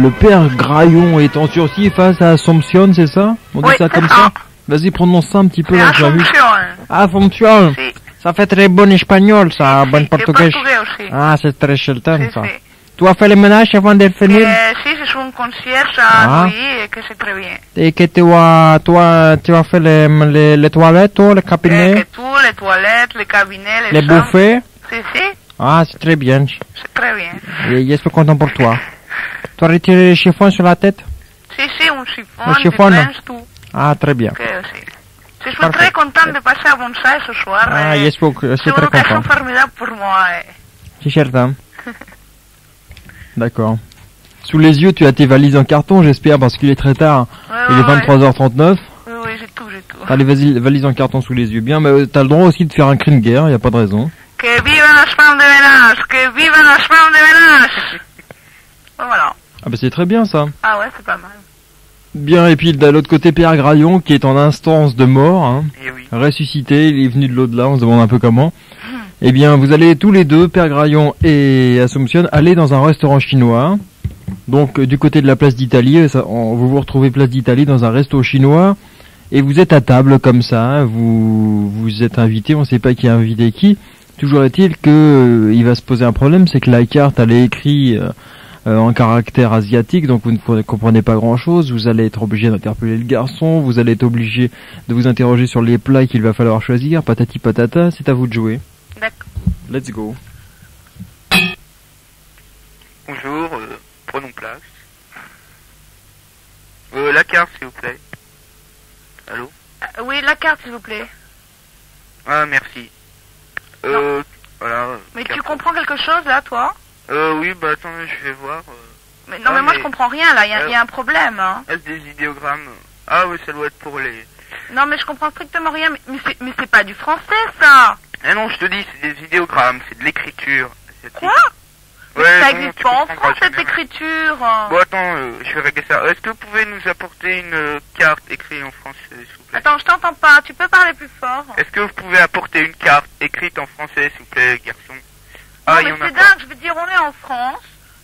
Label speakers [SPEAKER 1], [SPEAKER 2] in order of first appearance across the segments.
[SPEAKER 1] le père Graillon est en sursis face à Assomption, c'est ça? On dit
[SPEAKER 2] Oui,
[SPEAKER 1] ça comme
[SPEAKER 2] c'est
[SPEAKER 1] ça? Vas-y, prononce ça un petit peu.
[SPEAKER 2] C'est
[SPEAKER 1] Là, je m'amuse.
[SPEAKER 2] Assomption.
[SPEAKER 1] Assomption.
[SPEAKER 2] Si.
[SPEAKER 1] Ça fait très bon espagnol, ça,
[SPEAKER 2] Si,
[SPEAKER 1] bon
[SPEAKER 2] et
[SPEAKER 1] portugais.
[SPEAKER 2] portugais aussi.
[SPEAKER 1] Ah, c'est très chelten,
[SPEAKER 2] Si,
[SPEAKER 1] ça.
[SPEAKER 2] si.
[SPEAKER 1] Tu as fait le ménage avant de finir?
[SPEAKER 2] Si, je suis un concierge
[SPEAKER 1] Ah.
[SPEAKER 2] à Louis et que c'est très bien.
[SPEAKER 1] Et que tu as fait les toilettes, toi, le
[SPEAKER 2] Et
[SPEAKER 1] cabinet,
[SPEAKER 2] que tout, les toilettes, les cabinets,
[SPEAKER 1] les
[SPEAKER 2] chambres.
[SPEAKER 1] buffets?
[SPEAKER 2] Si, si,
[SPEAKER 1] Ah, c'est très bien.
[SPEAKER 2] c'est très bien.
[SPEAKER 1] Et je suis content pour toi. Tu as retiré le chiffon sur la tête?
[SPEAKER 2] Si, si, un chiffon,
[SPEAKER 1] Un
[SPEAKER 2] des
[SPEAKER 1] chiffon.
[SPEAKER 2] linges, tout.
[SPEAKER 1] Ah, très bien.
[SPEAKER 2] Que aussi. Je suis
[SPEAKER 1] Parfait.
[SPEAKER 2] très contente de passer à Bonsaï ce soir.
[SPEAKER 1] Ah,
[SPEAKER 2] et
[SPEAKER 1] j'espère que je suis
[SPEAKER 2] c'est une
[SPEAKER 1] très
[SPEAKER 2] occasion
[SPEAKER 1] content.
[SPEAKER 2] formidable pour moi.
[SPEAKER 1] C'est certain. D'accord. Sous les yeux, tu as tes valises en carton, j'espère, parce qu'il est très tard. Il est 23h39.
[SPEAKER 2] Oui, oui, j'ai tout, j'ai tout.
[SPEAKER 1] T'as les valises en carton sous les yeux. Bien, mais t'as le droit aussi de faire un cri de guerre, y a pas de raison.
[SPEAKER 2] Que vivan las femmes de ménage! Que vivan las femmes de ménage! Voilà.
[SPEAKER 1] Ah bah c'est très bien ça.
[SPEAKER 2] Ah ouais, c'est pas mal.
[SPEAKER 1] Bien, et puis de l'autre côté, Père Graillon, qui est en instance de mort, hein,
[SPEAKER 3] Eh oui.
[SPEAKER 1] ressuscité, il est venu de l'au-delà, on se demande un peu comment. Eh bien, vous allez tous les deux, Père Graillon et Assomption, aller dans un restaurant chinois. Donc, du côté de la place d'Italie, vous vous retrouvez place d'Italie dans un resto chinois. Et vous êtes à table comme ça, vous êtes invité, on ne sait pas qui a invité qui. Toujours est-il que il va se poser un problème, c'est que la carte elle est écrite en caractère asiatique, donc vous ne comprenez pas grand-chose. Vous allez être obligé d'interpeller le garçon, vous allez être obligé de vous interroger sur les plats qu'il va falloir choisir. Patati patata, c'est à vous de jouer.
[SPEAKER 2] D'accord.
[SPEAKER 1] Let's go.
[SPEAKER 3] Bonjour, prenons place. La carte, s'il vous plaît. Allô?
[SPEAKER 2] Oui, la carte, s'il vous plaît.
[SPEAKER 3] Ah, merci. Voilà.
[SPEAKER 2] Mais
[SPEAKER 3] carte.
[SPEAKER 2] tu comprends quelque chose, là, toi?
[SPEAKER 3] Oui, bah attends, je vais voir.
[SPEAKER 2] Mais non,
[SPEAKER 3] Ah,
[SPEAKER 2] mais moi,
[SPEAKER 3] mais-
[SPEAKER 2] je comprends rien, là. Il y a un problème, hein.
[SPEAKER 3] Est-ce des idéogrammes? Ah oui, ça doit être pour les...
[SPEAKER 2] Non, mais je comprends strictement rien. Mais c'est pas du français, ça!
[SPEAKER 3] Ah non, je te dis, c'est des idéogrammes, c'est de l'écriture.
[SPEAKER 2] Quoi?
[SPEAKER 3] Ouais,
[SPEAKER 2] Ça
[SPEAKER 3] bon,
[SPEAKER 2] existe
[SPEAKER 3] tu
[SPEAKER 2] pas en
[SPEAKER 3] comprendras
[SPEAKER 2] France, cette
[SPEAKER 3] jamais.
[SPEAKER 2] écriture.
[SPEAKER 3] Bon, attends, je vais régler ça. Est-ce que vous pouvez nous apporter une carte écrite en français, s'il vous plaît?
[SPEAKER 2] Attends, je t'entends pas. Tu peux parler plus fort?
[SPEAKER 3] Est-ce que vous pouvez apporter une carte écrite en français, s'il vous plaît, garçon?
[SPEAKER 2] Non,
[SPEAKER 3] Ah, il y
[SPEAKER 2] mais
[SPEAKER 3] en a
[SPEAKER 2] c'est
[SPEAKER 3] pas.
[SPEAKER 2] dingue. Je veux dire, on est en France.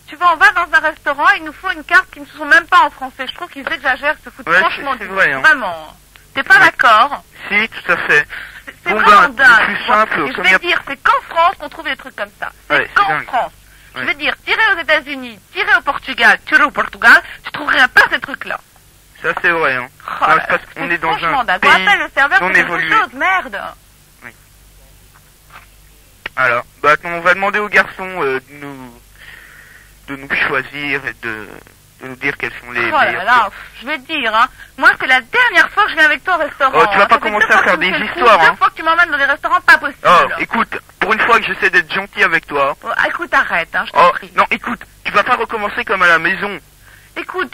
[SPEAKER 2] Tu vois, on va dans un restaurant, il nous faut une carte qui ne sont même pas en français. Je trouve qu'ils exagèrent, se foutent
[SPEAKER 3] Ouais,
[SPEAKER 2] franchement
[SPEAKER 3] c'est
[SPEAKER 2] du
[SPEAKER 3] vrai, hein.
[SPEAKER 2] Vraiment. T'es pas
[SPEAKER 3] Ouais.
[SPEAKER 2] d'accord?
[SPEAKER 3] Si, tout à fait.
[SPEAKER 2] C'est
[SPEAKER 3] Bon,
[SPEAKER 2] vraiment
[SPEAKER 3] ben,
[SPEAKER 2] dingue.
[SPEAKER 3] le plus simple,
[SPEAKER 2] Et je
[SPEAKER 3] comme
[SPEAKER 2] vais
[SPEAKER 3] y a-
[SPEAKER 2] dire, c'est qu'en France qu'on trouve des trucs comme ça. C'est
[SPEAKER 3] Ouais, c'est
[SPEAKER 2] qu'en
[SPEAKER 3] dingue.
[SPEAKER 2] France. Je
[SPEAKER 3] Ouais.
[SPEAKER 2] veux dire, tirer aux États-Unis, tirer au Portugal, tu trouverais pas ces trucs-là.
[SPEAKER 3] Ça, c'est vrai, hein.
[SPEAKER 2] Oh
[SPEAKER 3] Non,
[SPEAKER 2] là
[SPEAKER 3] c'est parce
[SPEAKER 2] là,
[SPEAKER 3] qu'on
[SPEAKER 2] c'est
[SPEAKER 3] est dans
[SPEAKER 2] franchement
[SPEAKER 3] un
[SPEAKER 2] dingue.
[SPEAKER 3] pays
[SPEAKER 2] On appelle le serveur
[SPEAKER 3] non
[SPEAKER 2] pour quelque
[SPEAKER 3] évolué.
[SPEAKER 2] chose, merde.
[SPEAKER 3] Alors, bah, attends, on va demander aux garçons de nous choisir et de nous dire quels sont les
[SPEAKER 2] Oh là
[SPEAKER 3] meilleurs.
[SPEAKER 2] là, je vais te dire, hein. Moi, c'est la dernière fois que je viens avec toi au restaurant.
[SPEAKER 3] Oh, tu vas
[SPEAKER 2] hein.
[SPEAKER 3] pas
[SPEAKER 2] Ça fait
[SPEAKER 3] commencer
[SPEAKER 2] deux
[SPEAKER 3] à
[SPEAKER 2] fois
[SPEAKER 3] faire
[SPEAKER 2] que tu me
[SPEAKER 3] des
[SPEAKER 2] fais le coup,
[SPEAKER 3] histoires, hein.
[SPEAKER 2] Deux fois que tu m'emmènes dans des restaurants pas possibles.
[SPEAKER 3] Oh, écoute, pour une fois que j'essaie d'être gentil avec toi.
[SPEAKER 2] Oh, écoute, arrête, hein, je t'en
[SPEAKER 3] Oh,
[SPEAKER 2] prie.
[SPEAKER 3] non, écoute, tu vas pas recommencer comme à la maison.
[SPEAKER 2] Écoute,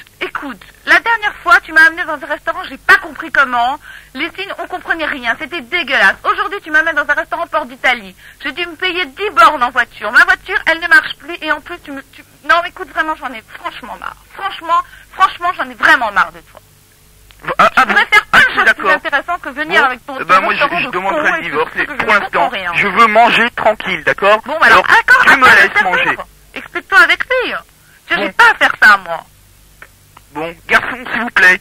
[SPEAKER 2] la dernière fois, tu m'as amené dans un restaurant, j'ai pas compris comment. Les signes, on comprenait rien, c'était dégueulasse. Aujourd'hui, tu m'amènes dans un restaurant Port d'Italie. J'ai dû me payer 10 bornes en voiture. Ma voiture, elle ne marche plus et en plus, Non, écoute, vraiment, j'en ai franchement marre. Franchement, j'en ai vraiment marre de toi. Je préfère plein de choses plus
[SPEAKER 3] d'accord.
[SPEAKER 2] intéressantes que venir
[SPEAKER 3] Bon,
[SPEAKER 2] avec ton
[SPEAKER 3] bah, moi,
[SPEAKER 2] restaurant
[SPEAKER 3] je
[SPEAKER 2] de
[SPEAKER 3] demanderai
[SPEAKER 2] con
[SPEAKER 3] le
[SPEAKER 2] et
[SPEAKER 3] divorce.
[SPEAKER 2] tout,
[SPEAKER 3] Et
[SPEAKER 2] que je
[SPEAKER 3] pour
[SPEAKER 2] ne
[SPEAKER 3] l'instant,
[SPEAKER 2] comprends rien.
[SPEAKER 3] je veux manger tranquille, d'accord?
[SPEAKER 2] Bon, alors, d'accord,
[SPEAKER 3] tu me
[SPEAKER 2] attends,
[SPEAKER 3] laisses
[SPEAKER 2] je vais
[SPEAKER 3] manger.
[SPEAKER 2] faire. Explique-toi avec lui. Je
[SPEAKER 3] Bon.
[SPEAKER 2] n'ai pas à faire ça, moi.
[SPEAKER 3] Bon, garçon, s'il vous plaît,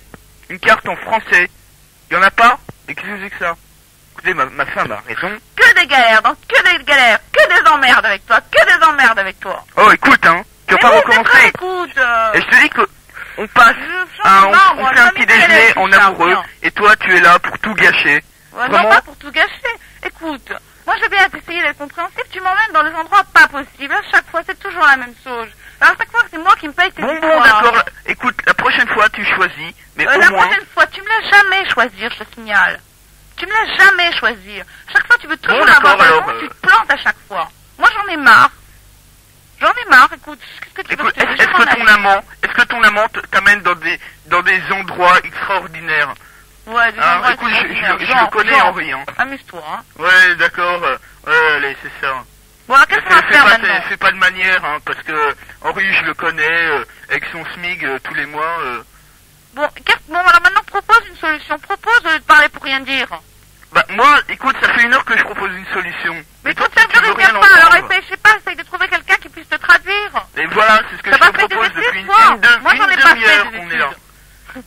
[SPEAKER 3] une carte en français. Y en a pas? Et qu'est-ce que c'est que ça? Écoutez, ma femme a raison.
[SPEAKER 2] Que des galères, que des emmerdes avec toi.
[SPEAKER 3] Oh, écoute, hein, tu vas
[SPEAKER 2] Mais
[SPEAKER 3] pas
[SPEAKER 2] oui,
[SPEAKER 3] recommencer.
[SPEAKER 2] c'est vrai, écoute.
[SPEAKER 3] Et je te dis que on passe, on fait un petit déjeuner en amoureux, et toi, tu es là pour tout gâcher.
[SPEAKER 2] Ouais, non,
[SPEAKER 3] Vraiment?
[SPEAKER 2] pas pour tout gâcher. Écoute, moi je vais bien essayer d'être compréhensif. Tu m'emmènes dans des endroits pas possibles. À chaque fois, c'est toujours la même chose. Alors, à chaque fois, c'est moi qui me paye tes
[SPEAKER 3] Bon,
[SPEAKER 2] histoires.
[SPEAKER 3] d'accord. Écoute, la prochaine fois, tu choisis, mais
[SPEAKER 2] La
[SPEAKER 3] au moins...
[SPEAKER 2] prochaine fois, tu me laisses jamais choisir, je te signale. Tu me laisses jamais choisir. Chaque fois, tu veux toujours
[SPEAKER 3] Bon, d'accord,
[SPEAKER 2] avoir raison,
[SPEAKER 3] alors,
[SPEAKER 2] tu te plantes à chaque fois. Moi, j'en ai marre. Écoute, qu'est-ce que tu veux
[SPEAKER 3] Écoute,
[SPEAKER 2] que je te dise?
[SPEAKER 3] est-ce que ton amant t'amène dans des endroits extraordinaires?
[SPEAKER 2] Ouais, des
[SPEAKER 3] Hein,
[SPEAKER 2] endroits
[SPEAKER 3] écoute,
[SPEAKER 2] extraordinaires.
[SPEAKER 3] je
[SPEAKER 2] Genre,
[SPEAKER 3] le connais,
[SPEAKER 2] genre.
[SPEAKER 3] Henri, hein.
[SPEAKER 2] Amuse-toi, hein.
[SPEAKER 3] Ouais, d'accord, allez, c'est ça.
[SPEAKER 2] Bon, alors, qu'est-ce qu'on va faire maintenant?
[SPEAKER 3] Fais pas de manière, hein, parce que Henri, je le connais, avec son SMIG tous les mois.
[SPEAKER 2] Bon, alors maintenant, propose une solution. Propose au lieu de parler pour rien dire.
[SPEAKER 3] Bah, moi, écoute, ça fait 1 heure que je propose une solution.
[SPEAKER 2] Mais
[SPEAKER 3] toi,
[SPEAKER 2] tout seul,
[SPEAKER 3] tu
[SPEAKER 2] tu
[SPEAKER 3] veux
[SPEAKER 2] reviens
[SPEAKER 3] rien
[SPEAKER 2] pas, alors
[SPEAKER 3] entendre.
[SPEAKER 2] essaye, je sais pas, essaye de trouver quelqu'un qui puisse te traduire.
[SPEAKER 3] Et voilà, c'est ce que
[SPEAKER 2] T'as
[SPEAKER 3] je
[SPEAKER 2] pas
[SPEAKER 3] te
[SPEAKER 2] fait des
[SPEAKER 3] propose
[SPEAKER 2] études,
[SPEAKER 3] depuis une
[SPEAKER 2] toi? Moi, j'en ai pas fait
[SPEAKER 3] demi-heure
[SPEAKER 2] des
[SPEAKER 3] qu'on est là.
[SPEAKER 2] études.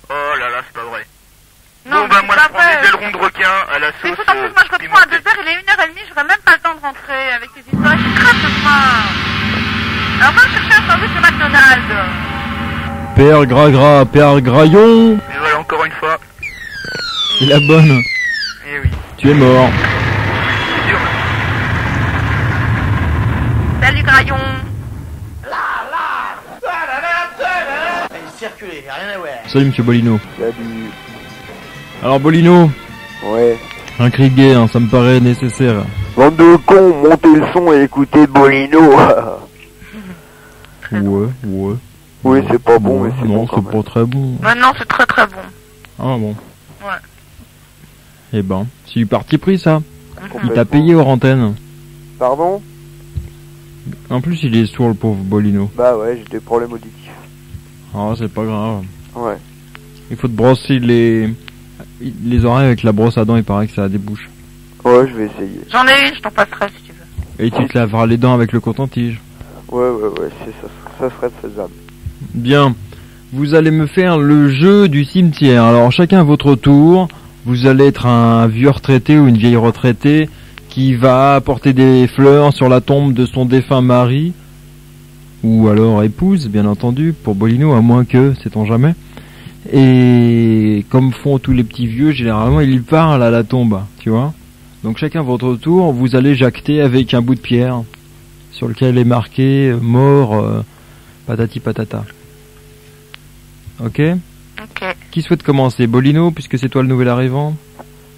[SPEAKER 3] Oh là là, c'est pas vrai.
[SPEAKER 2] Non,
[SPEAKER 3] Bon, bah,
[SPEAKER 2] mais
[SPEAKER 3] moi,
[SPEAKER 2] c'est
[SPEAKER 3] je
[SPEAKER 2] pas
[SPEAKER 3] prends
[SPEAKER 2] vrai.
[SPEAKER 3] des ailerons de requin à la
[SPEAKER 2] Mais
[SPEAKER 3] sauce.
[SPEAKER 2] écoute, en plus, moi, je reprends à 2h, il est 1h30, j'aurais même pas le temps de rentrer avec tes histoires. Je suis crève ce soir. Alors, va me chercher un sandwich chez McDonald's.
[SPEAKER 1] Père Gras, Père Graillon.
[SPEAKER 3] Et voilà, encore une fois.
[SPEAKER 1] C'est la bonne.
[SPEAKER 3] Eh oui.
[SPEAKER 1] Tu es mort.
[SPEAKER 3] C'est dur.
[SPEAKER 2] Salut, Graillon.
[SPEAKER 4] Circuler, rien à voir.
[SPEAKER 1] Salut Monsieur Bolino.
[SPEAKER 5] Salut.
[SPEAKER 1] Alors Bolino,
[SPEAKER 5] Ouais.
[SPEAKER 1] un cri gay, hein, ça me paraît nécessaire.
[SPEAKER 5] Bande de cons, montez le son et écoutez Bolino.
[SPEAKER 1] Ouais.
[SPEAKER 5] Oui, c'est pas bon, mais c'est
[SPEAKER 1] non,
[SPEAKER 5] bon quand
[SPEAKER 1] c'est
[SPEAKER 5] même.
[SPEAKER 1] pas très bon.
[SPEAKER 2] Maintenant, c'est très très bon.
[SPEAKER 1] Ah bon.
[SPEAKER 2] Ouais.
[SPEAKER 1] Eh ben, c'est du parti pris ça. Il
[SPEAKER 5] Complètement.
[SPEAKER 1] t'a payé hors antenne.
[SPEAKER 5] Pardon?
[SPEAKER 1] En plus, il est sourd le pauvre Bolino.
[SPEAKER 5] Bah ouais, j'ai des problèmes auditifs.
[SPEAKER 1] Ah, c'est pas grave.
[SPEAKER 5] Ouais.
[SPEAKER 1] Il faut te brosser les oreilles avec la brosse à dents, il paraît que ça débouche.
[SPEAKER 5] Ouais, je vais essayer.
[SPEAKER 2] J'en ai une, je t'en passerai si tu veux.
[SPEAKER 1] Et tu te laveras les dents avec le coton-tige.
[SPEAKER 5] Ouais, ça serait faisable.
[SPEAKER 1] Bien. Vous allez me faire le jeu du cimetière. Alors, chacun à votre tour. Vous allez être un vieux retraité ou une vieille retraitée qui va apporter des fleurs sur la tombe de son défunt mari. Ou alors épouse, bien entendu, pour Bolino, à moins que, sait-on jamais. Et comme font tous les petits vieux, généralement, ils parlent à la tombe, tu vois. Donc chacun à votre tour, vous allez jacter avec un bout de pierre sur lequel est marqué mort patati patata. Ok?
[SPEAKER 2] Ok.
[SPEAKER 1] Qui souhaite commencer? Bolino, puisque c'est toi le nouvel arrivant?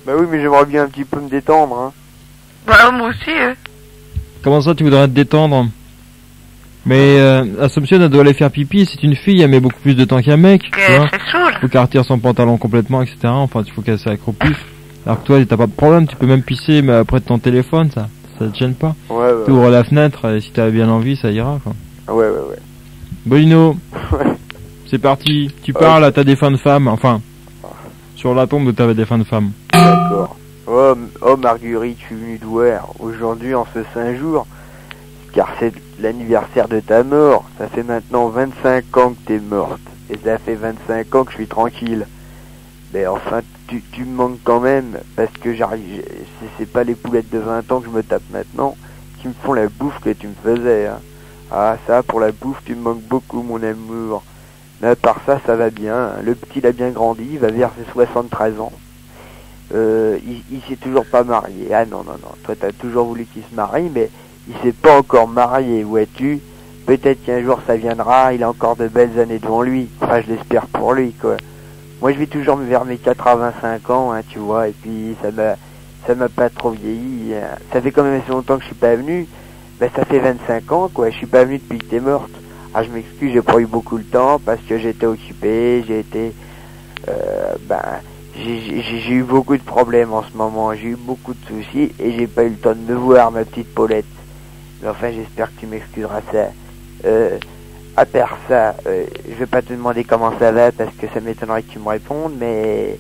[SPEAKER 5] Bah oui, mais j'aimerais bien un petit peu me détendre, hein.
[SPEAKER 2] Bah, moi aussi,
[SPEAKER 1] Comment ça, tu voudrais te détendre? Mais Assumption, elle doit aller faire pipi, c'est une fille, elle met beaucoup plus de temps qu'un mec, tu vois.
[SPEAKER 2] c'est saoul.
[SPEAKER 1] Faut qu'elle retire son pantalon complètement, etc. Enfin, il faut qu'elle s'accroupisse. Alors que toi, t'as pas de problème, tu peux même pisser mais après de ton téléphone, ça te gêne pas.
[SPEAKER 5] Ouais.
[SPEAKER 1] Tu ouvres la fenêtre, et si t'as bien envie, ça ira, quoi.
[SPEAKER 5] Ouais.
[SPEAKER 1] Bolino,
[SPEAKER 5] Ouais.
[SPEAKER 1] c'est parti. Tu parles à ta défunte femme, enfin, sur la tombe de ta défunte femme.
[SPEAKER 5] D'accord. Oh Marguerite, je suis venu te voir aujourd'hui en ce saint jour, car c'est l'anniversaire de ta mort. Ça fait maintenant 25 ans que t'es morte, et ça fait 25 ans que je suis tranquille. Mais enfin, tu me manques quand même, parce que c'est pas les poulettes de 20 ans que je me tape maintenant, qui me font la bouffe que tu me faisais, hein. Ah, ça, pour la bouffe, tu me manques beaucoup, mon amour. Mais à part ça, ça va bien, hein. Le petit, il a bien grandi, il va vers ses 73 ans. Il s'est toujours pas marié. Ah non. Toi, t'as toujours voulu qu'il se marie, mais il s'est pas encore marié, vois-tu. Peut-être qu'un jour ça viendra, il a encore de belles années devant lui. Enfin, je l'espère pour lui, quoi. Moi, je vais toujours vers mes 85 ans, hein, tu vois, et puis ça m'a pas trop vieilli. Hein. Ça fait quand même assez longtemps que je suis pas venu. Ben, ça fait 25 ans, quoi. Je suis pas venu depuis que t'es morte. Ah, je m'excuse, j'ai pas eu beaucoup de temps parce que j'étais occupé, j'ai eu beaucoup de problèmes en ce moment, j'ai eu beaucoup de soucis et j'ai pas eu le temps de me voir, ma petite Paulette. Mais enfin, j'espère que tu m'excuseras ça. À part ça, je vais pas te demander comment ça va parce que ça m'étonnerait que tu me répondes, mais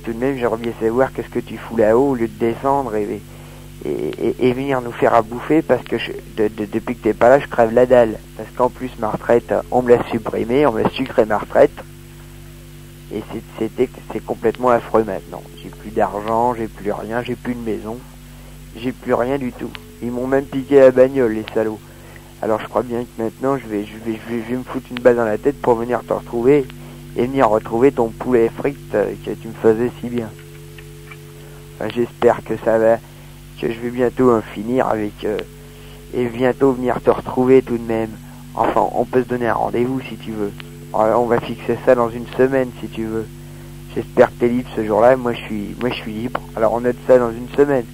[SPEAKER 5] tout de même, j'aimerais bien savoir qu'est-ce que tu fous là-haut au lieu de descendre et venir nous faire à bouffer parce que depuis que t'es pas là, je crève la dalle. Parce qu'en plus, ma retraite, on me l'a supprimée, on m'a sucré ma retraite. Et c'est complètement affreux maintenant. J'ai plus d'argent, j'ai plus rien, j'ai plus de maison, j'ai plus rien du tout. Ils m'ont même piqué la bagnole, les salauds. Alors je crois bien que maintenant je vais me foutre une balle dans la tête pour venir te retrouver et venir retrouver ton poulet frites que tu me faisais si bien. Enfin, j'espère que ça va, que je vais bientôt en finir avec et bientôt venir te retrouver tout de même. Enfin, on peut se donner un rendez-vous si tu veux. On va fixer ça dans une semaine si tu veux. J'espère que t'es libre ce jour-là. Moi je suis libre. Alors on note ça dans une semaine.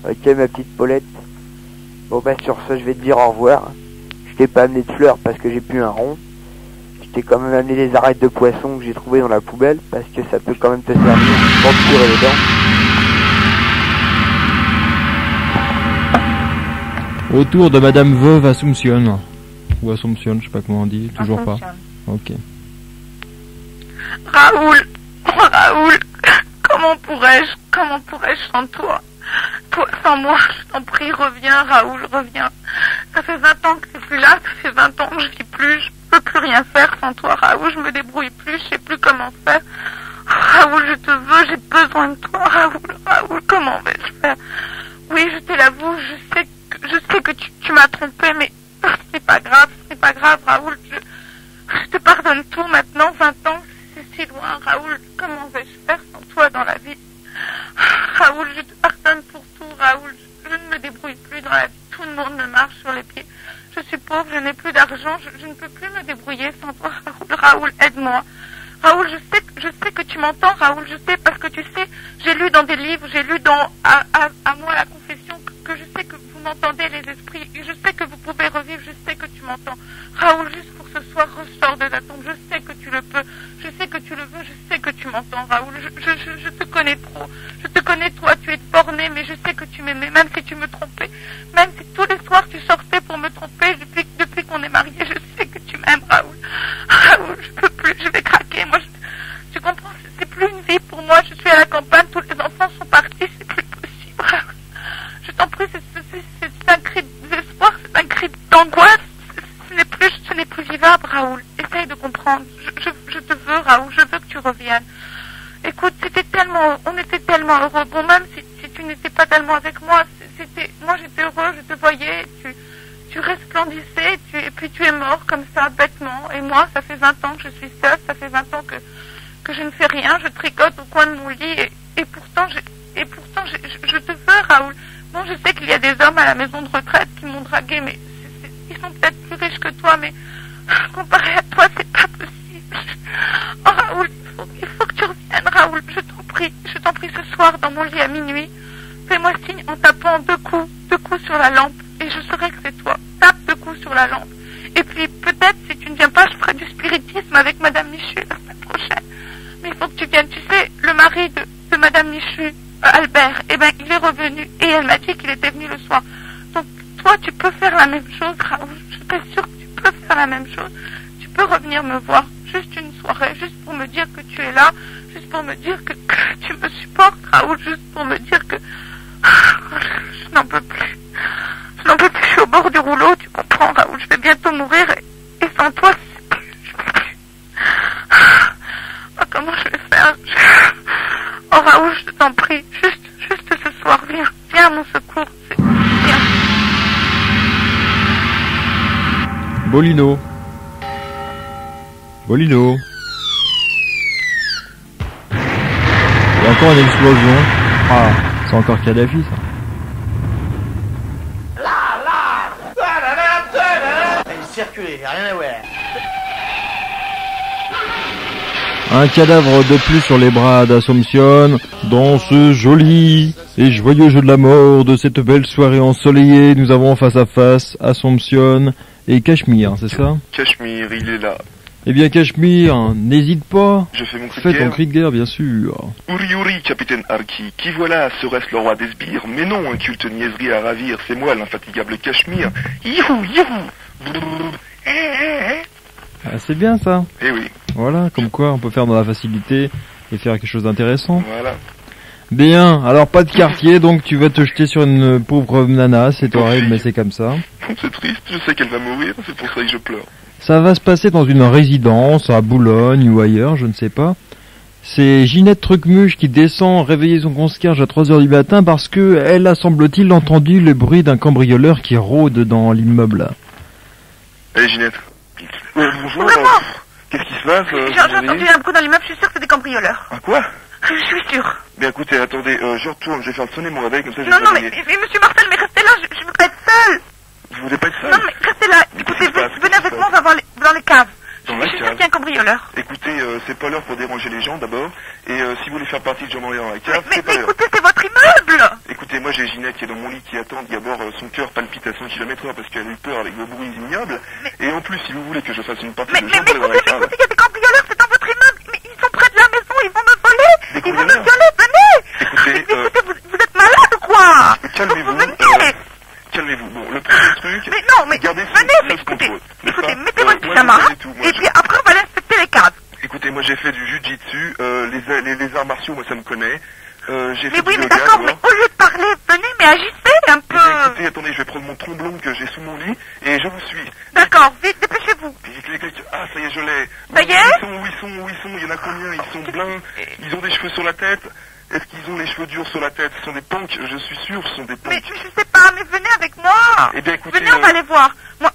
[SPEAKER 5] Ok ma petite Paulette. Bon bah sur ce je vais te dire au revoir. Je t'ai pas amené de fleurs parce que j'ai plus un rond. Je t'ai quand même amené des arêtes de poisson que j'ai trouvées dans la poubelle parce que ça peut quand même te servir pour te curer les dents.
[SPEAKER 1] Autour de Madame Veuve Assumption. Ou Assumption, je sais pas comment on dit, toujours pas. Ok.
[SPEAKER 2] Raoul, comment Comment pourrais-je sans toi? Toi, sans moi, je t'en prie, reviens, Raoul, reviens. Ça fait 20 ans que t'es plus là, ça fait 20 ans que je vis plus, je peux plus rien faire sans toi, Raoul, je me débrouille plus, je sais plus comment faire. Raoul, je te veux, j'ai besoin de toi, Raoul, comment vais-je faire? Oui, je te l'avoue, je sais que tu m'as trompé, mais ce n'est pas grave, Raoul, je te pardonne tout maintenant, 20 ans, c'est si loin, Raoul, comment vais-je faire sans toi dans la vie? Raoul, je te pardonne pour tout, Raoul, je ne me débrouille plus dans la vie, tout le monde me marche sur les pieds, je suis pauvre, je n'ai plus d'argent, je ne peux plus me débrouiller sans toi, Raoul, aide-moi. Raoul, je sais que tu m'entends, Raoul, je sais, parce que tu sais, j'ai lu dans des livres, j'ai lu à moi la confession, que je sais que vous m'entendez les esprits, je sais que vous pouvez revivre, je sais que tu m'entends. Raoul, juste pour ce soir, ressors de ta tombe, je sais que tu le peux, je sais que tu le veux, je sais que tu m'entends, Raoul, je te connais trop, je te connais toi, tu es borné, mais je sais que tu m'aimais, même si tu me trompais, même si tous les soirs tu sortais pour me tromper, depuis qu'on est mariés, je sais que tu m'aimes, Raoul. Raoul, je peux plus, je vais craquer, moi, tu comprends, c'est plus une vie pour moi, je suis à la campagne, tous les enfants sont partis, c'est plus possible, Raoul. Je t'en prie, c'est un cri d'espoir, c'est un cri d'angoisse, ce n'est plus vivable, Raoul, essaye de comprendre, je te veux, Raoul, je veux que tu reviennes. Écoute, on était tellement heureux, bon, même si tu n'étais pas tellement avec moi, moi j'étais heureux, je te voyais, tu resplendissais, et puis tu es mort comme ça, bêtement, et moi, ça fait 20 ans que je suis seule, ça fait 20 ans que je ne fais rien, je tricote au coin de mon lit, et pourtant, je te veux, Raoul. Bon, je sais qu'il y a des hommes à la maison de retraite qui m'ont dragué, mais ils sont peut-être plus riches que toi, mais comparé à toi, c'est pas possible. Oh, Raoul, il faut que tu reviennes, Raoul, je t'en prie ce soir dans mon lit à minuit. Fais-moi signe en tapant deux coups sur la lampe, et je saurai que c'est toi. Tape 2 coups sur la lampe. Et puis, peut-être, si tu ne viens pas, je ferai du spiritisme avec Madame Michu la semaine prochaine. Mais il faut que tu viennes. Tu sais, le mari de Madame Michu, Albert, eh ben, il est revenu, et elle m'a dit qu'il était venu le soir. Donc, toi, tu peux faire la même chose, Raoul. Je t'assure que tu peux faire la même chose. Tu peux revenir me voir, juste une soirée, juste pour me dire que tu es là, juste pour me dire que tu me supportes, Raoul, juste pour me dire que je n'en peux plus. Je n'en peux plus, je suis au bord du rouleau, tu comprends, Raoul, je vais bientôt mourir, et sans toi, je peux plus. Oh, comment je vais faire? Oh, Raoul, je t'en prie, juste ce soir, viens à mon secours, viens.
[SPEAKER 1] Bolino. Il y a encore une explosion. Ah, c'est encore Kadhafi, ça.
[SPEAKER 4] Circuler, rien à voir.
[SPEAKER 1] Un cadavre de plus sur les bras d'Assomption, dans ce joli et joyeux jeu de la mort de cette belle soirée ensoleillée. Nous avons face à face Assomption et Cachemire, c'est ça?
[SPEAKER 6] Cachemire, il est là.
[SPEAKER 1] Eh bien Cachemire, n'hésite pas.
[SPEAKER 6] Je fais mon cri de
[SPEAKER 1] Fais
[SPEAKER 6] guerre.
[SPEAKER 1] ton cri de guerre, bien sûr.
[SPEAKER 6] Uri, capitaine Arki, qui voilà, serait-ce le roi des sbires? Mais non, un culte niaiserie à ravir, c'est moi, l'infatigable Cachemire. Youhou.
[SPEAKER 1] Ah, c'est bien ça.
[SPEAKER 6] Eh oui.
[SPEAKER 1] Voilà, comme quoi on peut faire dans la facilité et faire quelque chose d'intéressant.
[SPEAKER 6] Voilà.
[SPEAKER 1] Bien, alors pas de quartier, donc tu vas te jeter sur une pauvre nana, c'est horrible mais c'est comme ça.
[SPEAKER 6] C'est triste, je sais qu'elle va mourir, c'est pour ça que je pleure.
[SPEAKER 1] Ça va se passer dans une résidence, à Boulogne ou ailleurs, je ne sais pas. C'est Ginette Trucmuche qui descend réveiller son concierge à 3h du matin parce que elle a, semble-t-il, entendu le bruit d'un cambrioleur qui rôde dans l'immeuble.
[SPEAKER 6] Allez Ginette. Bonjour.
[SPEAKER 2] Vraiment
[SPEAKER 6] Qu'est-ce qui se passe
[SPEAKER 2] J'ai entendu un bruit dans l'immeuble, je suis sûre que c'est des cambrioleurs.
[SPEAKER 6] Ah quoi?
[SPEAKER 2] Je suis sûre.
[SPEAKER 6] Bien écoutez, attendez, je retourne, je vais faire sonner mon réveil, comme ça je vais
[SPEAKER 2] Non,
[SPEAKER 6] me
[SPEAKER 2] mais
[SPEAKER 6] réveiller.
[SPEAKER 2] monsieur Marcel, mais restez là, je veux pas être seule.
[SPEAKER 6] Vous voulez pas être seul?
[SPEAKER 2] Non, mais restez là. Écoutez, venez avec moi, on va voir dans les caves.
[SPEAKER 6] Dans
[SPEAKER 2] Je
[SPEAKER 6] la
[SPEAKER 2] suis sûre
[SPEAKER 6] cave.
[SPEAKER 2] qu'il y a un cambrioleur.
[SPEAKER 6] Écoutez, c'est pas l'heure pour déranger les gens d'abord, et si vous voulez faire partie de Jean-Marie dans la cave,
[SPEAKER 2] Mais
[SPEAKER 6] c'est pas l'heure.
[SPEAKER 2] écoutez, c'est votre immeuble.
[SPEAKER 6] Écoutez, moi j'ai Ginette qui est dans mon lit qui attend d'abord son cœur palpite à 100 km/h parce qu'elle a eu peur avec vos bruits ignobles. Et en plus, si vous voulez que je fasse une partie
[SPEAKER 2] Mais
[SPEAKER 6] de Jean pour aller dans la cave.
[SPEAKER 2] écoutez, il y a des cambrioleurs, c'est dans votre immeuble. Mais ils sont près de la maison, ils vont me voler.
[SPEAKER 6] Des
[SPEAKER 2] Ils vont me
[SPEAKER 6] cambrioleurs
[SPEAKER 2] violer, venez.
[SPEAKER 6] Écoutez,
[SPEAKER 2] Mais écoutez, vous êtes malade ou quoi?
[SPEAKER 6] calmez-vous.
[SPEAKER 2] Vous venez.
[SPEAKER 6] Calmez-vous. Bon, le premier truc,
[SPEAKER 2] Mais non, mais
[SPEAKER 6] gardez
[SPEAKER 2] venez, mais
[SPEAKER 6] contrôle. n'est-ce
[SPEAKER 2] écoutez,
[SPEAKER 6] pas
[SPEAKER 2] mettez votre
[SPEAKER 6] moi,
[SPEAKER 2] pyjama,
[SPEAKER 6] je sais tout, moi,
[SPEAKER 2] et puis après on va aller inspecter les caves.
[SPEAKER 6] Écoutez, moi j'ai fait du jujitsu, les armes martiaux, moi ça me connaît. J'ai
[SPEAKER 2] Mais
[SPEAKER 6] fait
[SPEAKER 2] oui,
[SPEAKER 6] du
[SPEAKER 2] mais
[SPEAKER 6] yoga,
[SPEAKER 2] d'accord,
[SPEAKER 6] moi.
[SPEAKER 2] mais au lieu de parler, venez, mais agissez un
[SPEAKER 6] Eh bien,
[SPEAKER 2] peu.
[SPEAKER 6] écoutez, attendez, je vais prendre mon tromblon que j'ai sous mon lit et je vous suis.
[SPEAKER 2] D'accord, vite, dépêchez-vous.
[SPEAKER 6] Ah, ça y est, je l'ai.
[SPEAKER 2] Ça y est?
[SPEAKER 6] Où ils sont, il y en a combien? Ils sont blancs, ils ont des cheveux sur la tête. Est-ce qu'ils ont les cheveux durs sur la tête? Ce sont des punks, je suis sûr, ce sont des
[SPEAKER 2] Mais
[SPEAKER 6] punks.
[SPEAKER 2] je sais pas, mais venez avec moi.
[SPEAKER 6] Eh bien, écoutez,
[SPEAKER 2] Venez, on va aller voir. Moi,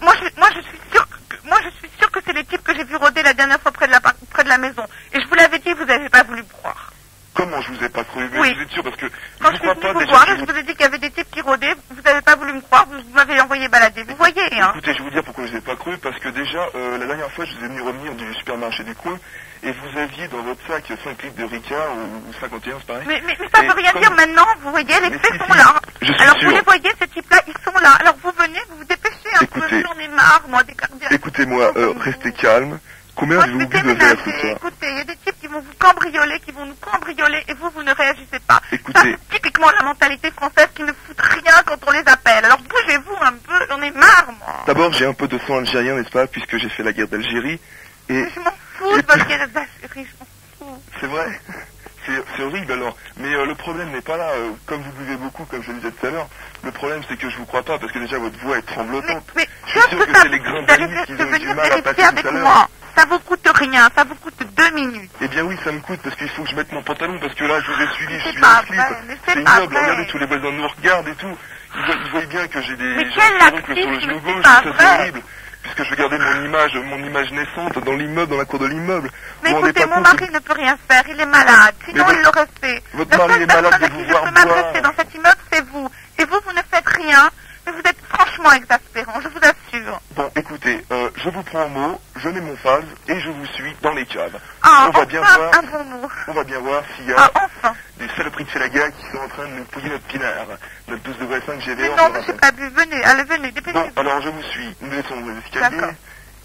[SPEAKER 2] je suis sûr que c'est les types que j'ai vu rôder la dernière fois près de la maison. Et je vous l'avais dit, vous n'avez pas voulu me croire.
[SPEAKER 6] Comment je vous ai pas cru? Mais
[SPEAKER 2] Oui.
[SPEAKER 6] vous êtes sûr parce que
[SPEAKER 2] Quand
[SPEAKER 6] je
[SPEAKER 2] je
[SPEAKER 6] vous
[SPEAKER 2] suis
[SPEAKER 6] crois
[SPEAKER 2] venue
[SPEAKER 6] pas
[SPEAKER 2] vous
[SPEAKER 6] déjà.
[SPEAKER 2] voir, je vous ai dit qu'il y avait des types qui rôdaient, vous n'avez pas voulu me croire, vous m'avez envoyé balader. Vous voyez, hein.
[SPEAKER 6] Écoutez, je vais vous dire pourquoi je vous ai pas cru, parce que déjà, la dernière fois, je vous ai venu revenir du supermarché du coin, et vous aviez dans votre sac 5 litres de Ricard, ou 51, c'est pareil.
[SPEAKER 2] Mais ça
[SPEAKER 6] Et
[SPEAKER 2] veut rien
[SPEAKER 6] comme-
[SPEAKER 2] dire maintenant, vous voyez, les
[SPEAKER 6] Mais
[SPEAKER 2] faits
[SPEAKER 6] si,
[SPEAKER 2] sont
[SPEAKER 6] si,
[SPEAKER 2] là.
[SPEAKER 6] je suis
[SPEAKER 2] Alors
[SPEAKER 6] sûr.
[SPEAKER 2] vous les voyez, ces types-là, ils sont là. Alors vous venez, vous vous dépêchez un
[SPEAKER 6] Écoutez.
[SPEAKER 2] peu, j'en ai marre, moi, des cardiaques.
[SPEAKER 6] Écoutez-moi, restez calme. Combien
[SPEAKER 2] Moi, je
[SPEAKER 6] avez-vous
[SPEAKER 2] vais
[SPEAKER 6] bu de verre ce
[SPEAKER 2] déménager.
[SPEAKER 6] soir?
[SPEAKER 2] Écoutez, il y a des types qui vont vous cambrioler, qui vont nous cambrioler, et vous ne réagissez pas.
[SPEAKER 6] Écoutez.
[SPEAKER 2] Ça, c'est typiquement la mentalité française qui ne fout rien quand on les appelle. Alors bougez-vous un peu, j'en ai marre, moi.
[SPEAKER 6] D'abord, j'ai un peu de sang algérien, n'est-ce pas, puisque j'ai fait la guerre d'Algérie, et
[SPEAKER 2] Mais je m'en fous de votre guerre d'Algérie, je m'en fous.
[SPEAKER 6] c'est vrai. C'est horrible alors. Mais le problème n'est pas là. Comme vous buvez beaucoup, comme je le disais tout à l'heure, le problème c'est que je vous crois pas parce que déjà votre voix est tremblotante.
[SPEAKER 2] Mais
[SPEAKER 6] Je suis sûr que c'est les grands
[SPEAKER 2] d'aller
[SPEAKER 6] balis qui
[SPEAKER 2] de
[SPEAKER 6] ont eu du
[SPEAKER 2] venir
[SPEAKER 6] mal à
[SPEAKER 2] vérifier
[SPEAKER 6] passer
[SPEAKER 2] avec
[SPEAKER 6] tout à l'heure.
[SPEAKER 2] moi. Ça vous coûte rien, ça vous coûte 2 minutes.
[SPEAKER 6] Eh bien oui, ça me coûte parce qu'il faut que je mette mon pantalon parce que là je vous ai suivi, je
[SPEAKER 2] C'est
[SPEAKER 6] suis
[SPEAKER 2] pas
[SPEAKER 6] en slip.
[SPEAKER 2] vrai, mais c'est
[SPEAKER 6] C'est
[SPEAKER 2] pas
[SPEAKER 6] ignoble,
[SPEAKER 2] vrai.
[SPEAKER 6] regardez tous les voisins nous regardent et tout. Ils voient bien que j'ai des
[SPEAKER 2] Mais
[SPEAKER 6] j'ai
[SPEAKER 2] quel
[SPEAKER 6] un furoncle sur le
[SPEAKER 2] laxisme,
[SPEAKER 6] genou
[SPEAKER 2] c'est
[SPEAKER 6] gauche,
[SPEAKER 2] pas
[SPEAKER 6] ça c'est
[SPEAKER 2] vrai.
[SPEAKER 6] horrible. Puisque je regardais mon image naissante dans l'immeuble, dans la cour de l'immeuble.
[SPEAKER 2] Mais
[SPEAKER 6] Vous vous rendez
[SPEAKER 2] écoutez,
[SPEAKER 6] pas
[SPEAKER 2] mon
[SPEAKER 6] compte
[SPEAKER 2] mari ne peut rien faire, il est malade. Sinon,
[SPEAKER 6] Mais
[SPEAKER 2] il l'aurait fait.
[SPEAKER 6] votre
[SPEAKER 2] La
[SPEAKER 6] mari
[SPEAKER 2] seule
[SPEAKER 6] est malade
[SPEAKER 2] personne
[SPEAKER 6] de
[SPEAKER 2] à
[SPEAKER 6] vous
[SPEAKER 2] qui je
[SPEAKER 6] voir
[SPEAKER 2] peux m'adresser
[SPEAKER 6] boire.
[SPEAKER 2] dans cet immeuble, c'est vous. Et vous ne faites rien. Mais vous êtes franchement exaspérant, je vous assure.
[SPEAKER 6] Bon, écoutez, je vous prends au mot, je mets mon phase et je vous suis dans les caves.
[SPEAKER 2] Ah,
[SPEAKER 6] On va bien
[SPEAKER 2] enfin,
[SPEAKER 6] voir.
[SPEAKER 2] un bon mot.
[SPEAKER 6] On va bien voir s'il y a
[SPEAKER 2] Ah, enfin.
[SPEAKER 6] des saloperies de Félaga qui sont en train de nous pouiller notre pinard. Notre 12 degrés 5 GV.
[SPEAKER 2] Mais non, monsieur Pabu, venez, allez, venez,
[SPEAKER 6] Bon,
[SPEAKER 2] dépêchez-vous.
[SPEAKER 6] alors je vous suis. Nous descendons les escaliers.
[SPEAKER 2] D'accord.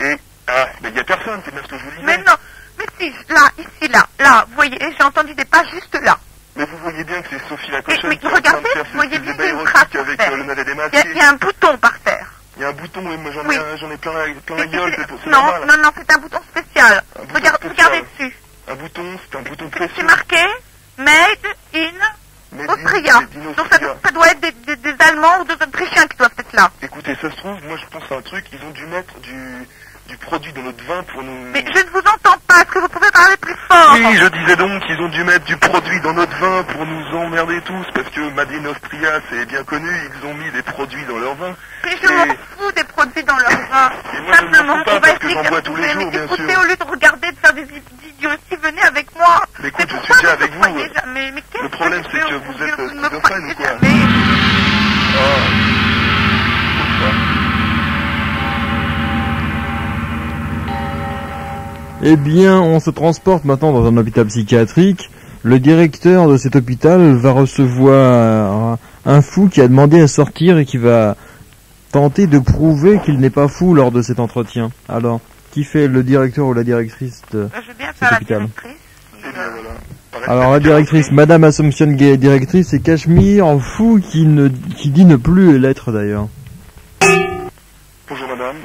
[SPEAKER 6] Et, ah, mais il n'y a personne, c'est bien ce que je vous disais.
[SPEAKER 2] Mais non, mais si, là, ici, là, vous voyez, j'ai entendu des pas juste là.
[SPEAKER 6] Mais vous voyez bien que c'est Sophie la cochonne
[SPEAKER 2] Mais
[SPEAKER 6] qui est en train
[SPEAKER 2] regardez,
[SPEAKER 6] de faire
[SPEAKER 2] vous
[SPEAKER 6] ses
[SPEAKER 2] voyez
[SPEAKER 6] petits
[SPEAKER 2] bien
[SPEAKER 6] débats
[SPEAKER 2] qu'il y a une trace
[SPEAKER 6] érotiques avec
[SPEAKER 2] par terre.
[SPEAKER 6] le navet
[SPEAKER 2] Il y,
[SPEAKER 6] démasqué.
[SPEAKER 2] a un bouton par terre.
[SPEAKER 6] Il y a un bouton, et moi
[SPEAKER 2] Oui.
[SPEAKER 6] j'en ai plein la gueule, c'est
[SPEAKER 2] Non,
[SPEAKER 6] normal.
[SPEAKER 2] non, c'est un bouton spécial.
[SPEAKER 6] Un bouton
[SPEAKER 2] Regardez
[SPEAKER 6] spécial.
[SPEAKER 2] dessus.
[SPEAKER 6] Un bouton, c'est un bouton
[SPEAKER 2] C'est
[SPEAKER 6] précieux.
[SPEAKER 2] marqué Made in
[SPEAKER 6] Made
[SPEAKER 2] Austria.
[SPEAKER 6] in
[SPEAKER 2] Donc
[SPEAKER 6] Austria.
[SPEAKER 2] ça doit être des Allemands ou des Autrichiens qui doivent être là.
[SPEAKER 6] Écoutez, ça se trouve, moi je pense à un truc, ils ont dû mettre du produit dans notre vin pour nous...
[SPEAKER 2] Mais je ne vous entends pas. Est-ce que vous pouvez parler plus fort?
[SPEAKER 6] Oui, je disais donc qu'ils ont dû mettre du produit dans notre vin pour nous emmerder tous, parce que Made in Austria, c'est bien connu, ils ont mis des produits dans leur vin.
[SPEAKER 2] Mais je m'en fous des produits dans leur vin.
[SPEAKER 6] Et moi, je ne m'en
[SPEAKER 2] Simplement,
[SPEAKER 6] fous pas
[SPEAKER 2] on va
[SPEAKER 6] parce que
[SPEAKER 2] essayer
[SPEAKER 6] j'en
[SPEAKER 2] de
[SPEAKER 6] bois tous les
[SPEAKER 2] retrouver.
[SPEAKER 6] jours,
[SPEAKER 2] Mais
[SPEAKER 6] bien
[SPEAKER 2] écoutez,
[SPEAKER 6] sûr.
[SPEAKER 2] au lieu de regarder, de faire des idioties, venez avec moi.
[SPEAKER 6] Mais écoute, je
[SPEAKER 2] pourquoi
[SPEAKER 6] suis déjà
[SPEAKER 2] vous
[SPEAKER 6] avec
[SPEAKER 2] ne
[SPEAKER 6] vous.
[SPEAKER 2] croyez jamais? Mais qu'est-ce
[SPEAKER 6] Le problème,
[SPEAKER 2] je
[SPEAKER 6] c'est
[SPEAKER 2] fais
[SPEAKER 6] que
[SPEAKER 2] au
[SPEAKER 6] vous
[SPEAKER 2] Dieu,
[SPEAKER 6] êtes
[SPEAKER 2] ne me
[SPEAKER 6] schizophrène
[SPEAKER 2] croyez
[SPEAKER 6] ou quoi?
[SPEAKER 2] jamais.
[SPEAKER 1] Eh bien, on se transporte maintenant dans un hôpital psychiatrique. Le directeur de cet hôpital va recevoir un fou qui a demandé à sortir et qui va tenter de prouver qu'il n'est pas fou lors de cet entretien. Alors, qui fait le directeur ou la directrice de...
[SPEAKER 2] Je veux bien faire la
[SPEAKER 1] hôpital.
[SPEAKER 2] directrice.
[SPEAKER 6] Eh bien voilà. Pareil,
[SPEAKER 1] Alors la directrice, Madame Assumption Gay, directrice, c'est Cachemire en fou qui dit ne plus l'être d'ailleurs.
[SPEAKER 6] Bonjour madame.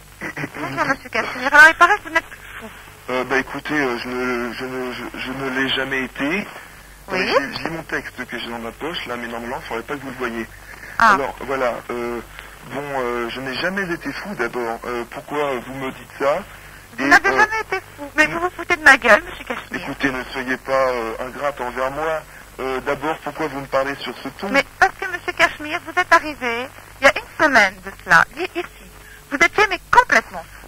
[SPEAKER 2] Bonjour, monsieur Cachemire. Alors, il paraît que vous n'êtes plus fou.
[SPEAKER 6] Bah écoutez, je ne l'ai jamais été.
[SPEAKER 2] Oui.
[SPEAKER 6] J'ai mon texte que j'ai dans ma poche là, mais normalement, il ne faudrait pas que vous le voyez.
[SPEAKER 2] Ah.
[SPEAKER 6] Alors voilà, je n'ai jamais été fou d'abord. Pourquoi vous me dites ça?
[SPEAKER 2] Vous n'avez jamais été fou. Mais vous vous foutez de ma gueule, monsieur Cachemire.
[SPEAKER 6] Écoutez, ne soyez pas ingrate envers moi. D'abord, pourquoi vous me parlez sur ce ton?
[SPEAKER 2] Mais parce que, monsieur Cachemire, vous êtes arrivé il y a une semaine de cela, ici. Vous étiez mais complètement fou.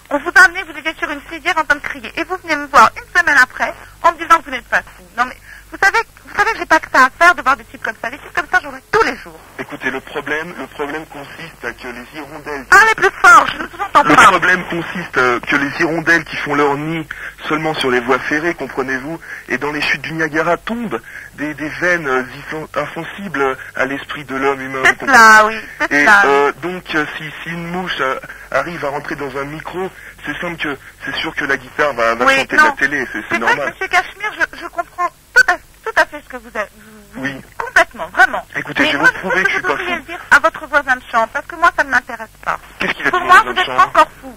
[SPEAKER 2] On vous a amené, vous étiez sur une civière en train de crier. Et vous venez me voir une semaine après en me disant que vous n'êtes pas fou. Non mais, vous savez que j'ai pas que ça à faire de voir des types comme ça. Des types comme ça, j'en ai tous les jours.
[SPEAKER 6] Écoutez, le problème consiste à que les hirondelles...
[SPEAKER 2] Parlez plus fort, je ne vous entends
[SPEAKER 6] Le
[SPEAKER 2] pas.
[SPEAKER 6] problème consiste que les hirondelles qui font leur nid seulement sur les voies ferrées, comprenez-vous, et dans les chutes du Niagara tombent des veines insensibles à l'esprit de l'homme humain.
[SPEAKER 2] C'est cela, oui, c'est
[SPEAKER 6] Et
[SPEAKER 2] cela.
[SPEAKER 6] donc, si une mouche arrive à rentrer dans un micro, c'est simple que c'est sûr que la guitare va
[SPEAKER 2] Oui,
[SPEAKER 6] chanter
[SPEAKER 2] non.
[SPEAKER 6] de la télé, c'est
[SPEAKER 2] C'est vrai que,
[SPEAKER 6] normal.
[SPEAKER 2] monsieur Cachemire, je comprends tout à fait ce que vous avez.
[SPEAKER 6] Oui.
[SPEAKER 2] Complètement, vraiment.
[SPEAKER 6] Écoutez,
[SPEAKER 2] mais
[SPEAKER 6] je vais
[SPEAKER 2] moi,
[SPEAKER 6] vous prouver que je suis pas
[SPEAKER 2] devriez
[SPEAKER 6] fou.
[SPEAKER 2] le dire à votre voisin de chambre, parce que moi, ça ne m'intéresse pas.
[SPEAKER 6] Qu'est-ce qu'il a
[SPEAKER 2] Pour
[SPEAKER 6] dit
[SPEAKER 2] moi,
[SPEAKER 6] mon
[SPEAKER 2] vous
[SPEAKER 6] voisin
[SPEAKER 2] êtes
[SPEAKER 6] de chambre?
[SPEAKER 2] encore fou.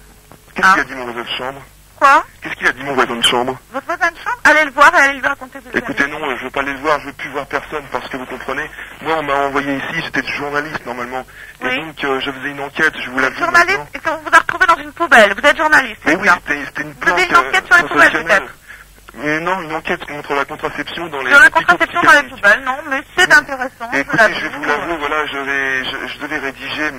[SPEAKER 6] Qu'est-ce qu'il a dit mon voisin de chambre?
[SPEAKER 2] Quoi?
[SPEAKER 6] Qu'est-ce qu'il a dit mon voisin de chambre?
[SPEAKER 2] Votre voisin de chambre? Allez le voir et allez allez lui raconter ce que vous
[SPEAKER 6] Écoutez,
[SPEAKER 2] avez
[SPEAKER 6] non, je veux pas les voir, je veux plus voir personne parce que vous comprenez. Moi, on m'a envoyé ici, j'étais journaliste normalement.
[SPEAKER 2] Oui.
[SPEAKER 6] Et donc, je faisais une enquête, je vous l'avoue.
[SPEAKER 2] Journaliste,
[SPEAKER 6] maintenant.
[SPEAKER 2] et on vous a retrouvé dans une poubelle. Vous êtes journaliste,
[SPEAKER 6] Mais
[SPEAKER 2] c'est
[SPEAKER 6] oui,
[SPEAKER 2] ça?
[SPEAKER 6] c'était une
[SPEAKER 2] Vous
[SPEAKER 6] planque
[SPEAKER 2] faisiez une enquête sur les poubelles,
[SPEAKER 6] sensationnelle.
[SPEAKER 2] peut-être?
[SPEAKER 6] Mais non, une enquête contre la contraception dans les
[SPEAKER 2] Sur la
[SPEAKER 6] hôpitaux
[SPEAKER 2] contraception dans les
[SPEAKER 6] psychiatriques.
[SPEAKER 2] poubelles, non, mais c'est intéressant, je
[SPEAKER 6] Écoutez,
[SPEAKER 2] l'avoue.
[SPEAKER 6] je vais vous l'avouer, voilà, je devais rédiger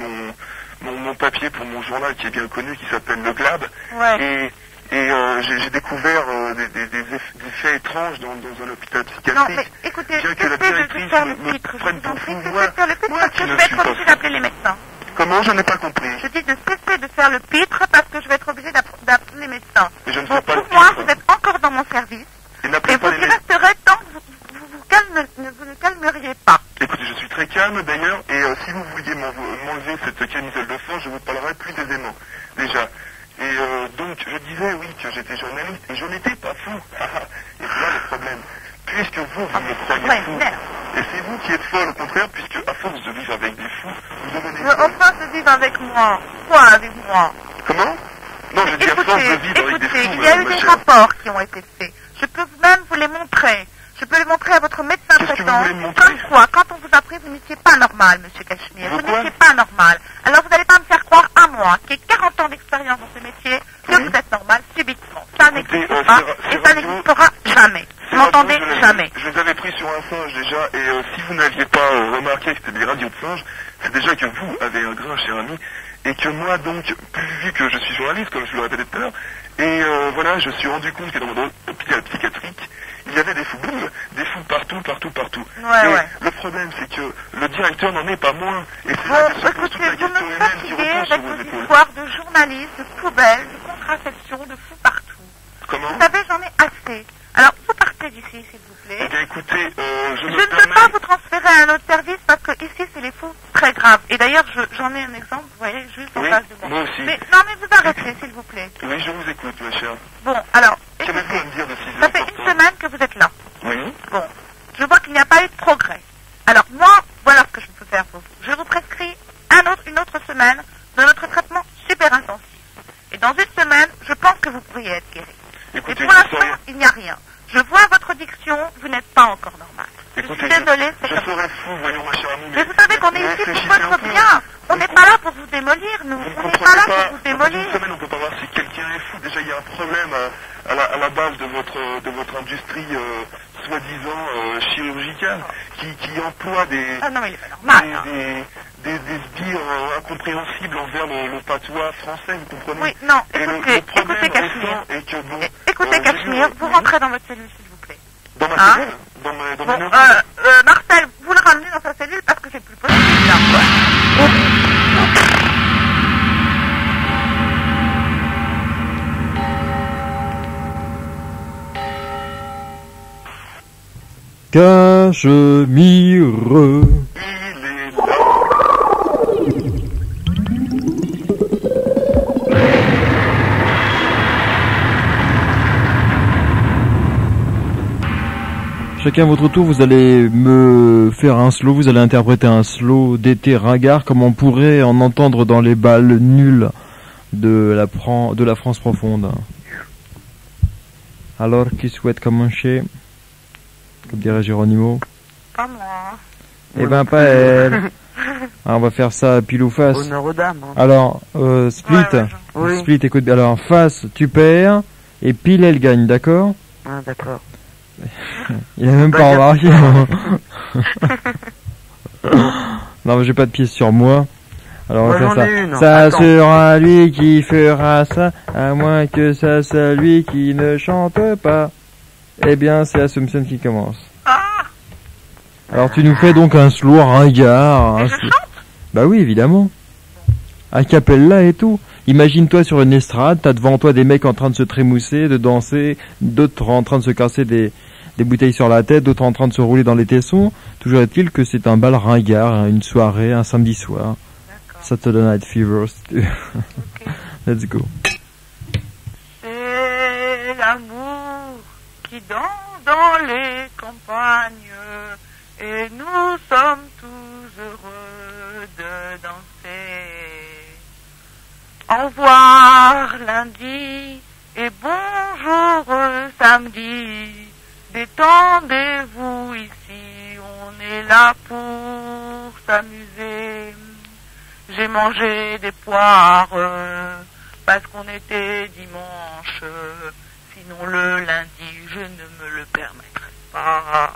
[SPEAKER 6] mon papier pour mon journal qui est bien connu, qui s'appelle Le Glab.
[SPEAKER 2] Ouais.
[SPEAKER 6] Et j'ai découvert des faits étranges dans un hôpital
[SPEAKER 2] Non,
[SPEAKER 6] psychiatrique.
[SPEAKER 2] mais écoutez,
[SPEAKER 6] Bien que la
[SPEAKER 2] cessez de
[SPEAKER 6] directrice
[SPEAKER 2] faire le
[SPEAKER 6] me
[SPEAKER 2] titre.
[SPEAKER 6] prenne
[SPEAKER 2] Je vous en
[SPEAKER 6] pour
[SPEAKER 2] prie,
[SPEAKER 6] fou,
[SPEAKER 2] cessez
[SPEAKER 6] moi-
[SPEAKER 2] de faire le titre
[SPEAKER 6] moi
[SPEAKER 2] parce
[SPEAKER 6] qui
[SPEAKER 2] que je
[SPEAKER 6] ne
[SPEAKER 2] vais
[SPEAKER 6] suis
[SPEAKER 2] être
[SPEAKER 6] pas
[SPEAKER 2] obligée
[SPEAKER 6] fou.
[SPEAKER 2] d'appeler les médecins.
[SPEAKER 6] Comment? Je n'ai pas compris.
[SPEAKER 2] Je dis de cesser de faire le pitre parce que je vais être obligée d'appeler les médecins.
[SPEAKER 6] Mais je ne
[SPEAKER 2] Bon,
[SPEAKER 6] fais pas le
[SPEAKER 2] pour moi,
[SPEAKER 6] pitre.
[SPEAKER 2] vous êtes encore dans mon service
[SPEAKER 6] Et
[SPEAKER 2] et
[SPEAKER 6] n'appelez
[SPEAKER 2] vous
[SPEAKER 6] pas les
[SPEAKER 2] y
[SPEAKER 6] médecins.
[SPEAKER 2] resterez tant que vous ne calmeriez pas.
[SPEAKER 6] Écoutez, je suis très calme d'ailleurs, et si vous vouliez m'enlever cette camisole de fond, je vous parlerai plus aisément, déjà. Et donc, je disais, oui, que j'étais journaliste, et je n'étais pas fou. Et voilà le problème. Puisque vous me croyez
[SPEAKER 2] Ouais,
[SPEAKER 6] fou,
[SPEAKER 2] merde.
[SPEAKER 6] et c'est vous qui êtes folle, au contraire, puisque à force de vivre avec des fous, vous devenez
[SPEAKER 2] Mais
[SPEAKER 6] folle.
[SPEAKER 2] enfin, se vivre avec moi. Quoi avec moi?
[SPEAKER 6] Comment? Non, je dis à force de vivre avec des
[SPEAKER 2] Écoutez,
[SPEAKER 6] fous,
[SPEAKER 2] il y a eu
[SPEAKER 6] ma
[SPEAKER 2] des
[SPEAKER 6] chère.
[SPEAKER 2] rapports qui ont été faits. Je peux même vous les montrer. Je peux les montrer à votre médecin
[SPEAKER 6] Qu'est-ce que vous
[SPEAKER 2] traitant.
[SPEAKER 6] voulez me montrer?
[SPEAKER 2] Comme quoi, quand on vous a pris, vous n'étiez pas normal, monsieur Cachemire. Vous
[SPEAKER 6] Pourquoi?
[SPEAKER 2] n'étiez pas normal. Alors vous n'allez pas me faire croire à moi, qui ai 40 ans d'expérience dans ce métier, que
[SPEAKER 6] Oui.
[SPEAKER 2] vous êtes normal subitement. Ça
[SPEAKER 6] Écoutez,
[SPEAKER 2] n'existe pas
[SPEAKER 6] c'est
[SPEAKER 2] et ça
[SPEAKER 6] radio.
[SPEAKER 2] n'existera jamais. Vous m'entendez? Jamais.
[SPEAKER 6] Je les avais pris sur un singe déjà, et si vous n'aviez pas remarqué que c'était des radios de singes, c'est déjà que vous avez un grain, cher ami, et que moi donc, vu que je suis journaliste, comme je le répétais tout à l'heure, et voilà, je me suis rendu compte que dans mon hôpital psychiatrique, il y avait des fous, boum, des fous partout.
[SPEAKER 2] Ouais,
[SPEAKER 6] Et
[SPEAKER 2] ouais.
[SPEAKER 6] le problème, c'est que le directeur n'en est pas moins, et c'est
[SPEAKER 2] Bon,
[SPEAKER 6] là que se pose toute
[SPEAKER 2] écoutez,
[SPEAKER 6] la
[SPEAKER 2] vous
[SPEAKER 6] question
[SPEAKER 2] me
[SPEAKER 6] humaine qui
[SPEAKER 2] fatiguez
[SPEAKER 6] repose sur
[SPEAKER 2] avec
[SPEAKER 6] vos
[SPEAKER 2] vos
[SPEAKER 6] épaules.
[SPEAKER 2] histoires de journalistes, de poubelles, de contraception, de fous partout.
[SPEAKER 6] Comment?
[SPEAKER 2] Vous savez, j'en ai assez. Alors, vous partez d'ici, s'il vous plaît.
[SPEAKER 6] Eh bien écoutez, je
[SPEAKER 2] Je
[SPEAKER 6] me
[SPEAKER 2] ne peux
[SPEAKER 6] permets...
[SPEAKER 2] pas vous transférer à un autre service parce que ici, c'est les fous très graves. Et d'ailleurs, j'en ai un exemple, vous voyez, juste en
[SPEAKER 6] Oui,
[SPEAKER 2] face de moi.
[SPEAKER 6] moi aussi.
[SPEAKER 2] Mais, non, mais vous arrêtez, s'il vous plaît.
[SPEAKER 6] Oui, je vous écoute, ma chère.
[SPEAKER 2] Bon, alors,
[SPEAKER 6] Qu'avez-vous
[SPEAKER 2] écoutez,
[SPEAKER 6] à me dire de si
[SPEAKER 2] ça fait
[SPEAKER 6] important?
[SPEAKER 2] une semaine que vous êtes là.
[SPEAKER 6] Oui.
[SPEAKER 2] Bon, je vois qu'il n'y a pas eu de progrès. Alors, moi, voilà ce que je peux faire pour vous. Je vous prescris une autre semaine de notre traitement super intensif. Et dans une semaine, je pense que vous pourriez être guéri. Et
[SPEAKER 6] Écoutez,
[SPEAKER 2] pour
[SPEAKER 6] je
[SPEAKER 2] l'instant,
[SPEAKER 6] serais...
[SPEAKER 2] il n'y a rien. Je vois votre diction, vous n'êtes pas encore normal.
[SPEAKER 6] Écoutez,
[SPEAKER 2] je suis désolée, c'est
[SPEAKER 6] je
[SPEAKER 2] comme ça.
[SPEAKER 6] serais fou, voyons, ma chère amie.
[SPEAKER 2] Mais vous savez qu'on est ici pour
[SPEAKER 6] réfléchissez
[SPEAKER 2] votre
[SPEAKER 6] un peu.
[SPEAKER 2] bien. On n'est pas là pour vous démolir, nous.
[SPEAKER 6] Vous ne
[SPEAKER 2] On n'est pas
[SPEAKER 6] comprenez
[SPEAKER 2] là
[SPEAKER 6] pas.
[SPEAKER 2] pour vous
[SPEAKER 6] Dans une
[SPEAKER 2] démolir.
[SPEAKER 6] semaine, on ne peut pas voir si quelqu'un est fou. Déjà, il y a un problème à la base de votre industrie soi-disant chirurgicale qui emploie des...
[SPEAKER 2] Ah non, mais il est pas normal. hein.
[SPEAKER 6] Des sbires incompréhensibles envers le patois français, vous comprenez?
[SPEAKER 2] Oui, non,
[SPEAKER 6] Et
[SPEAKER 2] écoutez,
[SPEAKER 6] le problème
[SPEAKER 2] écoutez, Cachemire.
[SPEAKER 6] récent est que bon...
[SPEAKER 2] Écoutez,
[SPEAKER 6] j'ai
[SPEAKER 2] Cachemire,
[SPEAKER 6] vu-
[SPEAKER 2] vous rentrez dans votre cellule, s'il vous plaît.
[SPEAKER 6] Dans ma
[SPEAKER 2] Hein?
[SPEAKER 6] cellule? Dans
[SPEAKER 2] Bon,
[SPEAKER 6] ma neurone?
[SPEAKER 2] Marcel, vous le ramenez dans sa cellule parce que c'est plus possible, là.
[SPEAKER 1] Cachemire.
[SPEAKER 6] Il est là.
[SPEAKER 1] Chacun à votre tour, vous allez me faire un slow, vous allez interpréter un slow d'été ringard comme on pourrait en entendre dans les balles nulles de la France profonde. Alors, qui souhaite commencer? Comme dirait Géronimo.
[SPEAKER 2] Pas moi.
[SPEAKER 1] Eh ben, pas elle. Alors, on va faire ça pile ou face.
[SPEAKER 5] Honneur aux dames. Hein.
[SPEAKER 1] Alors, split.
[SPEAKER 2] Ouais,
[SPEAKER 5] Oui.
[SPEAKER 1] Split, écoute bien. Alors, face, tu perds, et pile, elle gagne, d'accord?
[SPEAKER 5] Ah, d'accord.
[SPEAKER 1] Il a même
[SPEAKER 5] Bah,
[SPEAKER 1] pas
[SPEAKER 5] j'ai-
[SPEAKER 1] remarqué. Non, mais j'ai pas de pièce sur moi. Alors, on
[SPEAKER 5] Moi,
[SPEAKER 1] va
[SPEAKER 5] j'en
[SPEAKER 1] faire
[SPEAKER 5] ai
[SPEAKER 1] ça.
[SPEAKER 5] une.
[SPEAKER 1] Ça
[SPEAKER 5] Attends.
[SPEAKER 1] sera lui qui fera ça, à moins que ça soit lui qui ne chante pas. Eh bien, c'est Assumption qui commence.
[SPEAKER 2] Ah,
[SPEAKER 1] Alors, tu nous fais donc un slow ringard.
[SPEAKER 2] et
[SPEAKER 1] un
[SPEAKER 2] je
[SPEAKER 1] slow-
[SPEAKER 2] chante?
[SPEAKER 1] Bah oui, évidemment. A cappella et tout. Imagine-toi sur une estrade, t'as devant toi des mecs en train de se trémousser, de danser, d'autres en train de se casser des bouteilles sur la tête, d'autres en train de se rouler dans les tessons. Toujours est-il que c'est un bal ringard, hein, une soirée, un samedi soir.
[SPEAKER 2] D'accord.
[SPEAKER 1] Saturday Night Fever.
[SPEAKER 2] Ok.
[SPEAKER 1] Let's go.
[SPEAKER 2] C'est l'amour qui danse dans les campagnes et nous sommes tous heureux de danser. Au revoir lundi et bonjour samedi. Détendez-vous ici, on est là pour s'amuser. J'ai mangé des poires parce qu'on était dimanche. Sinon le lundi, je ne me le permettrai pas.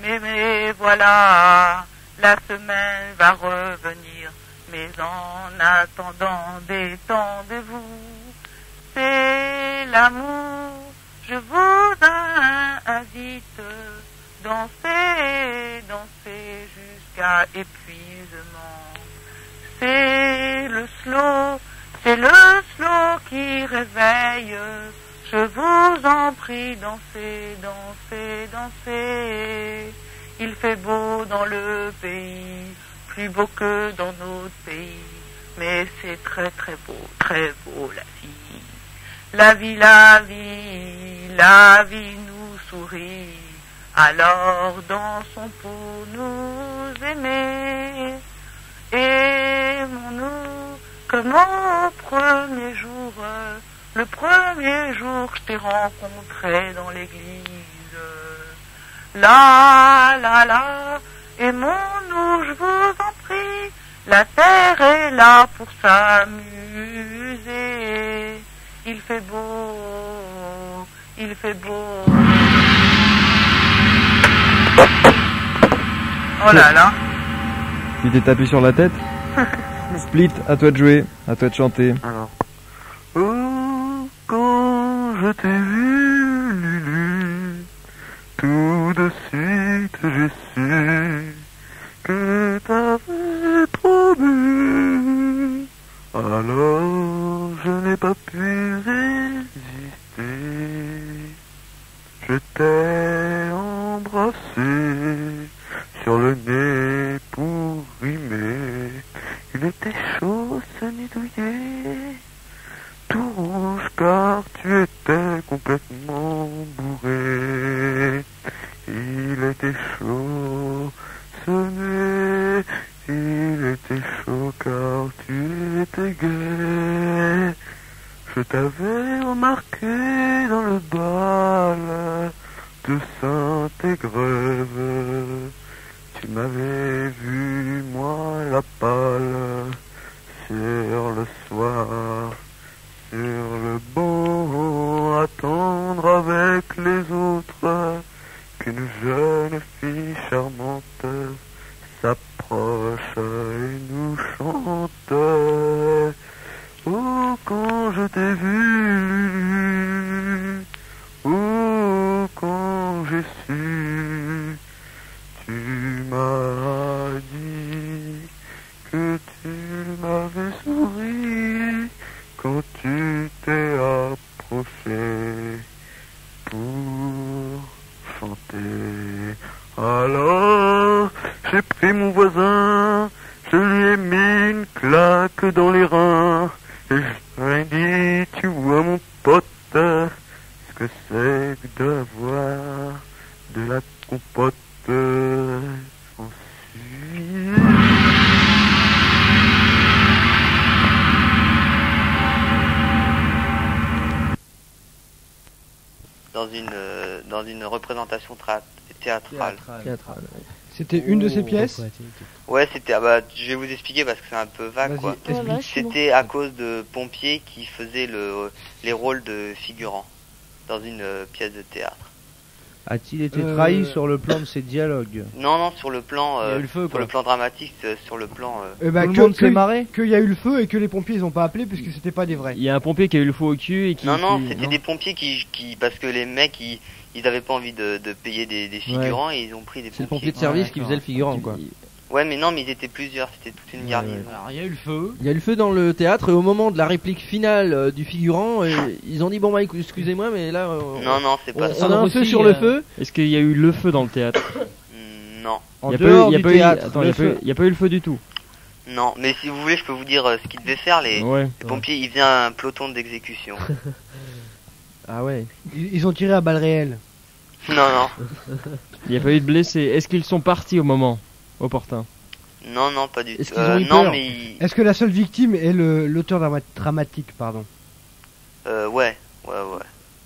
[SPEAKER 2] Mais voilà, la semaine va revenir. Mais en attendant, détendez-vous. C'est l'amour, je vous invite. Danser, danser jusqu'à épuisement. C'est le slow qui réveille. Je vous en prie, dansez, dansez, dansez. Il fait beau dans le pays, plus beau que dans notre pays. Mais c'est très très beau la vie. La vie, la vie, la vie nous sourit. Alors dansons pour nous aimer. Aimons-nous comme au premier jour. Le premier jour que je t'ai rencontré dans l'église. La, la, la, aimons-nous, je vous en prie. La terre est là pour s'amuser. Il fait beau, il fait beau. Oh là là.
[SPEAKER 1] Tu t'es tapé sur la tête? Split, à toi de jouer, à toi de chanter.
[SPEAKER 6] Alors. Oh, quand je t'ai vu, Lulu, tout de suite j'ai su que t'avais promu. Alors je n'ai pas pu résister. Je t'ai embrassé sur le nez pour rimer. Il était chaud, ce nid douillet, tout rouge car tu étais complètement bourré. Il était chaud, ce nez, il était chaud car tu étais gai. Je t'avais remarqué dans le bal de Saint-Égrève. Tu m'avais vu, moi, la pâle, sur le soir, sur le banc, attendre avec les autres qu'une jeune fille charmante s'approche et nous chante. Oh, quand je t'ai vu, oh, quand j'ai su, tu m'as dit que tu m'avais souri quand tu t'es approché pour chanter. Alors, j'ai pris mon voisin, je lui ai mis une claque dans les reins et je lui ai dit, tu vois mon pote, ce que c'est que d'avoir de la compote.
[SPEAKER 7] Dans une représentation théâtrale.
[SPEAKER 8] C'était une de ces pièces?
[SPEAKER 7] Ouais, c'était. Je vais vous expliquer parce que c'est un peu vague, quoi. C'était à cause de pompiers qui faisaient les rôles de figurants dans une pièce de théâtre.
[SPEAKER 9] A-t-il été trahi sur le plan de ses dialogues?
[SPEAKER 7] Non, sur le plan,
[SPEAKER 9] le feu,
[SPEAKER 7] sur le plan dramatique, sur le plan.
[SPEAKER 8] Tout le monde s'est marré. Qu'il y a eu le feu et que les pompiers ils ont pas appelé puisque c'était pas des vrais.
[SPEAKER 1] Il y a un pompier qui a eu le feu au cul et qui.
[SPEAKER 7] Non, c'était des pompiers qui parce que les mecs ils avaient pas envie de payer des figurants et ils ont pris des pompiers.
[SPEAKER 9] C'est le pompier de service qui faisait le figurant, quoi.
[SPEAKER 7] Ouais, mais non, mais ils étaient plusieurs, c'était toute une garnison.
[SPEAKER 8] Alors il y a eu le feu.
[SPEAKER 9] Il y a eu le feu dans le théâtre et au moment de la réplique finale du figurant, ils ont dit bon bah excusez-moi mais là
[SPEAKER 7] non, c'est pas ça.
[SPEAKER 9] On a un feu sur le feu.
[SPEAKER 1] Est-ce qu'il y a eu le feu dans le théâtre?
[SPEAKER 7] Non.
[SPEAKER 9] En dehors du théâtre.
[SPEAKER 1] Attends, il y a pas eu le feu du tout.
[SPEAKER 7] Non, mais si vous voulez, je peux vous dire ce qu'ils devaient faire les pompiers, ils faisaient un peloton d'exécution.
[SPEAKER 9] Ah ouais.
[SPEAKER 8] Ils ont tiré à balles réelles.
[SPEAKER 7] Non.
[SPEAKER 1] Il n'y a pas eu de blessés. Est-ce qu'ils sont partis au moment opportun?
[SPEAKER 7] Non, pas du tout.
[SPEAKER 8] Est-ce qu'ils ont eu peur Est-ce que la seule victime est l'auteur dramatique, pardon?
[SPEAKER 7] Ouais.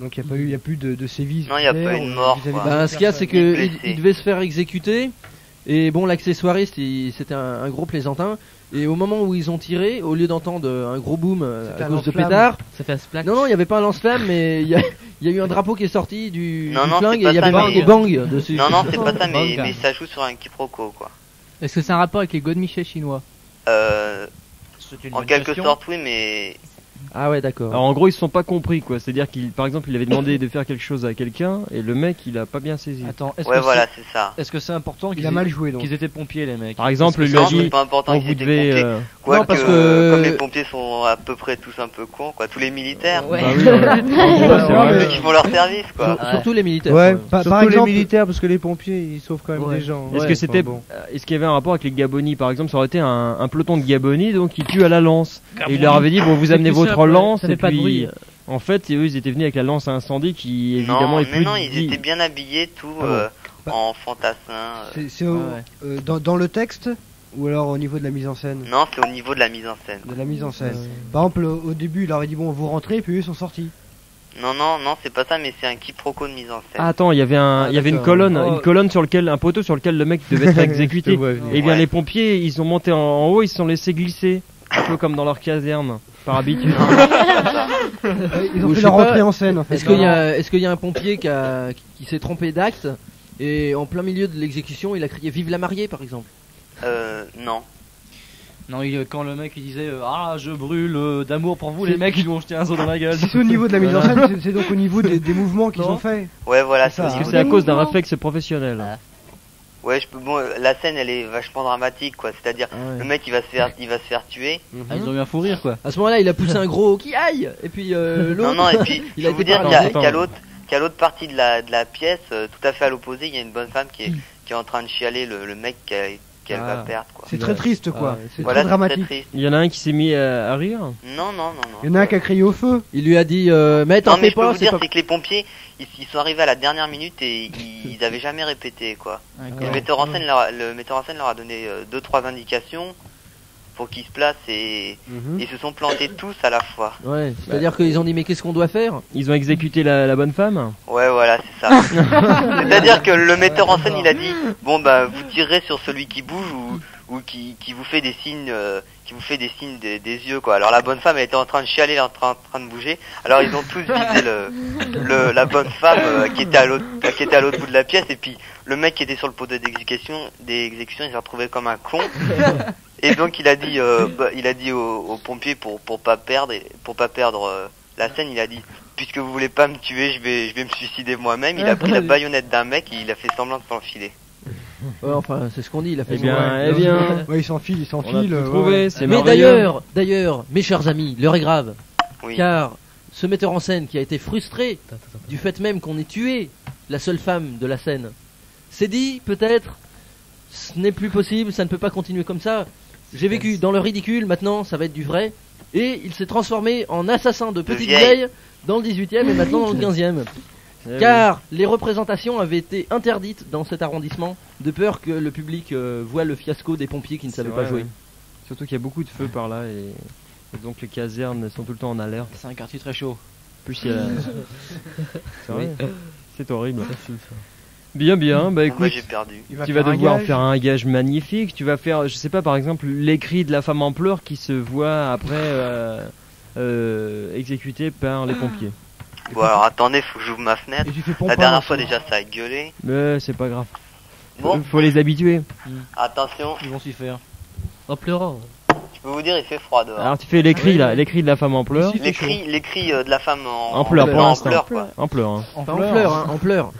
[SPEAKER 8] Donc il n'y a plus de sévices.
[SPEAKER 7] Non, il n'y a pas eu de mort.
[SPEAKER 9] Bah, ce qu'il y a, c'est qu'il devait se faire exécuter. Et bon, l'accessoiriste, c'était un gros plaisantin. Et au moment où ils ont tiré, au lieu d'entendre un gros boom à cause de pétard,
[SPEAKER 10] ça fait un splash.
[SPEAKER 9] Non, il n'y avait pas un lance-flamme, mais il y a eu un drapeau qui est sorti du flingue et il y avait
[SPEAKER 7] pas
[SPEAKER 9] des bangs dessus.
[SPEAKER 7] Non, c'est pas ça, mais ça joue sur un quiproquo, quoi.
[SPEAKER 10] Est-ce que c'est un rapport avec les godemichés chinois?
[SPEAKER 7] En quelque sorte, oui, mais...
[SPEAKER 9] Ah ouais, d'accord.
[SPEAKER 1] Alors en gros ils se sont pas compris quoi, c'est-à-dire qu'il par exemple il avait demandé de faire quelque chose à quelqu'un et le mec il a pas bien saisi.
[SPEAKER 10] Attends,
[SPEAKER 7] ouais voilà c'est ça.
[SPEAKER 10] Est-ce que c'est important
[SPEAKER 8] qu'il a mal joué donc
[SPEAKER 10] qu'ils étaient pompiers les mecs?
[SPEAKER 1] Par exemple il lui a dit vous devez
[SPEAKER 7] non parce que comme les pompiers sont à peu près tous un peu cons quoi, tous les militaires.
[SPEAKER 10] Ouais.
[SPEAKER 7] Ceux qui font leur service quoi.
[SPEAKER 9] Surtout les militaires.
[SPEAKER 8] Ouais,
[SPEAKER 11] surtout
[SPEAKER 8] par exemple
[SPEAKER 11] les militaires parce que les pompiers ils sauvent quand même des gens.
[SPEAKER 1] Est-ce que c'était est-ce qu'il y avait un rapport avec les Gabonais par exemple, ça aurait été un peloton de Gabonais donc qui tue à la lance et il leur avait dit bon vous amenez votre lance et puis en fait, eux, ils étaient venus avec la lance à incendie qui, évidemment, est plus...
[SPEAKER 7] Non, ils étaient bien habillés, tout en fantassin.
[SPEAKER 8] C'est dans le texte ou alors au niveau de la mise en scène?
[SPEAKER 7] Non, c'est au niveau de la mise en scène.
[SPEAKER 8] De la mise en scène. Par exemple, au début, il leur avait dit bon, vous rentrez, puis eux sont sortis.
[SPEAKER 7] Non, c'est pas ça, mais c'est un quiproquo de mise en scène.
[SPEAKER 1] Ah, attends, il y avait une colonne sur lequel, un poteau sur lequel le mec devait être exécuté. Et bien, les pompiers, ils sont montés en haut, ils se sont laissés glisser. Un peu comme dans leur caserne, par habitude.
[SPEAKER 8] Ils ont fait leur entrée en scène en fait.
[SPEAKER 9] Est-ce qu'il y a un pompier qui s'est trompé d'acte et en plein milieu de l'exécution il a crié vive la mariée par exemple?
[SPEAKER 7] Non.
[SPEAKER 10] Non, quand le mec il disait ah je brûle d'amour pour vous les mecs ils lui ont jeté un seau dans la gueule.
[SPEAKER 8] C'est au niveau de la mise en scène, c'est donc au niveau des mouvements qu'ils ont fait.
[SPEAKER 7] Ouais voilà
[SPEAKER 1] c'est ça. Parce que c'est à cause d'un réflexe professionnel.
[SPEAKER 7] Ouais, la scène elle est vachement dramatique quoi, c'est-à-dire le mec il va se faire tuer.
[SPEAKER 10] Ils ont eu un fou rire quoi.
[SPEAKER 9] À ce moment-là, il a poussé un gros qui aille et puis l'autre.
[SPEAKER 7] Non et puis il faut vous dire qu'à l'autre partie de la pièce, tout à fait à l'opposé, il y a une bonne femme qui est en train de chialer le mec qu'elle va perdre quoi.
[SPEAKER 8] C'est très triste quoi. C'est
[SPEAKER 7] voilà,
[SPEAKER 8] très dramatique.
[SPEAKER 7] très triste.
[SPEAKER 1] Il y en a un qui s'est mis à rire.
[SPEAKER 7] Non.
[SPEAKER 8] Il y en a un qui a crié au feu.
[SPEAKER 9] Il lui a dit mais t'en fais pas.
[SPEAKER 7] Ce que je peux vous dire c'est que les pompiers ils sont arrivés à la dernière minute et ils avaient jamais répété quoi. Le metteur en scène leur a donné 2-3 indications pour qu'ils se placent et ils se sont plantés tous à la fois.
[SPEAKER 9] Ouais, c'est-à-dire qu'ils ont dit mais qu'est-ce qu'on doit faire?
[SPEAKER 1] Ils ont exécuté la bonne femme.
[SPEAKER 7] Ouais voilà c'est ça. C'est-à-dire que le metteur en scène il a dit bon bah vous tirerez sur celui qui bouge ou qui vous fait des signes des yeux quoi. Alors la bonne femme elle était en train de chialer, en train de bouger. Alors ils ont tous visé la bonne femme qui était à l'autre bout de la pièce et puis le mec qui était sur le poteau d'exécution il s'est retrouvé comme un con. Et donc il a dit aux pompiers pour pas perdre la scène, il a dit puisque vous voulez pas me tuer, je vais me suicider moi-même. Il a pris la baïonnette d'un mec et il a fait semblant de s'enfiler.
[SPEAKER 9] Ouais, enfin, c'est ce qu'on dit, il a fait
[SPEAKER 1] bien.
[SPEAKER 8] Ouais, il s'enfile.
[SPEAKER 1] Mais
[SPEAKER 9] d'ailleurs, mes chers amis, l'heure est grave.
[SPEAKER 7] Oui.
[SPEAKER 9] Car ce metteur en scène qui a été frustré du fait même qu'on ait tué la seule femme de la scène s'est dit peut-être ce n'est plus possible, ça ne peut pas continuer comme ça. J'ai vécu dans le ridicule, maintenant ça va être du vrai. Et il s'est transformé en assassin de petites vieilles dans le 18e et maintenant dans le 15e. Car les représentations avaient été interdites dans cet arrondissement de peur que le public voie le fiasco des pompiers qui ne savaient pas jouer.
[SPEAKER 1] Surtout qu'il y a beaucoup de feux par là et donc les casernes sont tout le temps en alerte.
[SPEAKER 10] C'est un quartier très chaud.
[SPEAKER 1] Plus il y a c'est vrai. C'est horrible. Bien, bah écoute,
[SPEAKER 7] j'ai perdu.
[SPEAKER 1] Tu vas devoir faire un gage magnifique. Tu vas faire, je sais pas, par exemple, les cris de la femme en pleurs qui se voit après exécuté par les pompiers.
[SPEAKER 7] Bon alors attendez, faut que j'ouvre ma fenêtre. La dernière fois déjà ça a gueulé.
[SPEAKER 1] Mais c'est pas grave.
[SPEAKER 7] Bon.
[SPEAKER 1] Faut les habituer.
[SPEAKER 7] Attention.
[SPEAKER 10] Ils vont s'y faire. En pleurant.
[SPEAKER 7] Je peux vous dire, il fait froid dehors.
[SPEAKER 1] Alors tu fais les cris là, les cris de la femme en pleurs.
[SPEAKER 7] Les cris de la femme en
[SPEAKER 1] pleurs pour l'instant.
[SPEAKER 7] En pleurs quoi.
[SPEAKER 1] En pleurs. Hein.
[SPEAKER 9] En pleurs.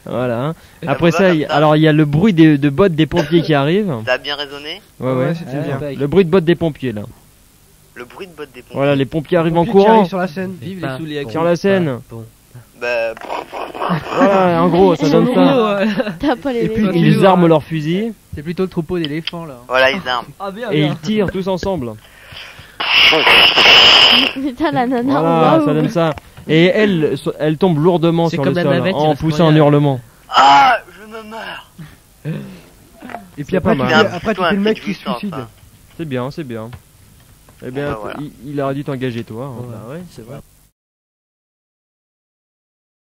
[SPEAKER 1] Voilà. Après ça, alors il y a le bruit de bottes des pompiers qui arrivent.
[SPEAKER 7] Ça a bien résonné?
[SPEAKER 1] Ouais, c'était bien. Le bruit de bottes des pompiers là.
[SPEAKER 7] Le bruit de bottes des pompiers.
[SPEAKER 1] Voilà, les pompiers arrivent en courant
[SPEAKER 8] sur la scène.
[SPEAKER 9] Vive les souliers
[SPEAKER 1] sur la scène.
[SPEAKER 7] Bah.
[SPEAKER 1] Voilà, en gros, ça donne ça.
[SPEAKER 12] Et
[SPEAKER 1] puis ils arment leurs fusils.
[SPEAKER 10] C'est plutôt le troupeau d'éléphants là.
[SPEAKER 7] Voilà, ils arment.
[SPEAKER 1] Et ils tirent tous ensemble.
[SPEAKER 12] Putain, la nana.
[SPEAKER 1] Voilà, ça donne ça. Et elle tombe lourdement sur le sol en poussant un hurlement.
[SPEAKER 7] Ah, je me meurs.
[SPEAKER 8] Et puis après tu fais le mec qui se suicide.
[SPEAKER 1] C'est bien. Eh bien,
[SPEAKER 7] voilà.
[SPEAKER 1] il aurait dû t'engager toi. Hein.
[SPEAKER 9] Bah ouais, c'est vrai.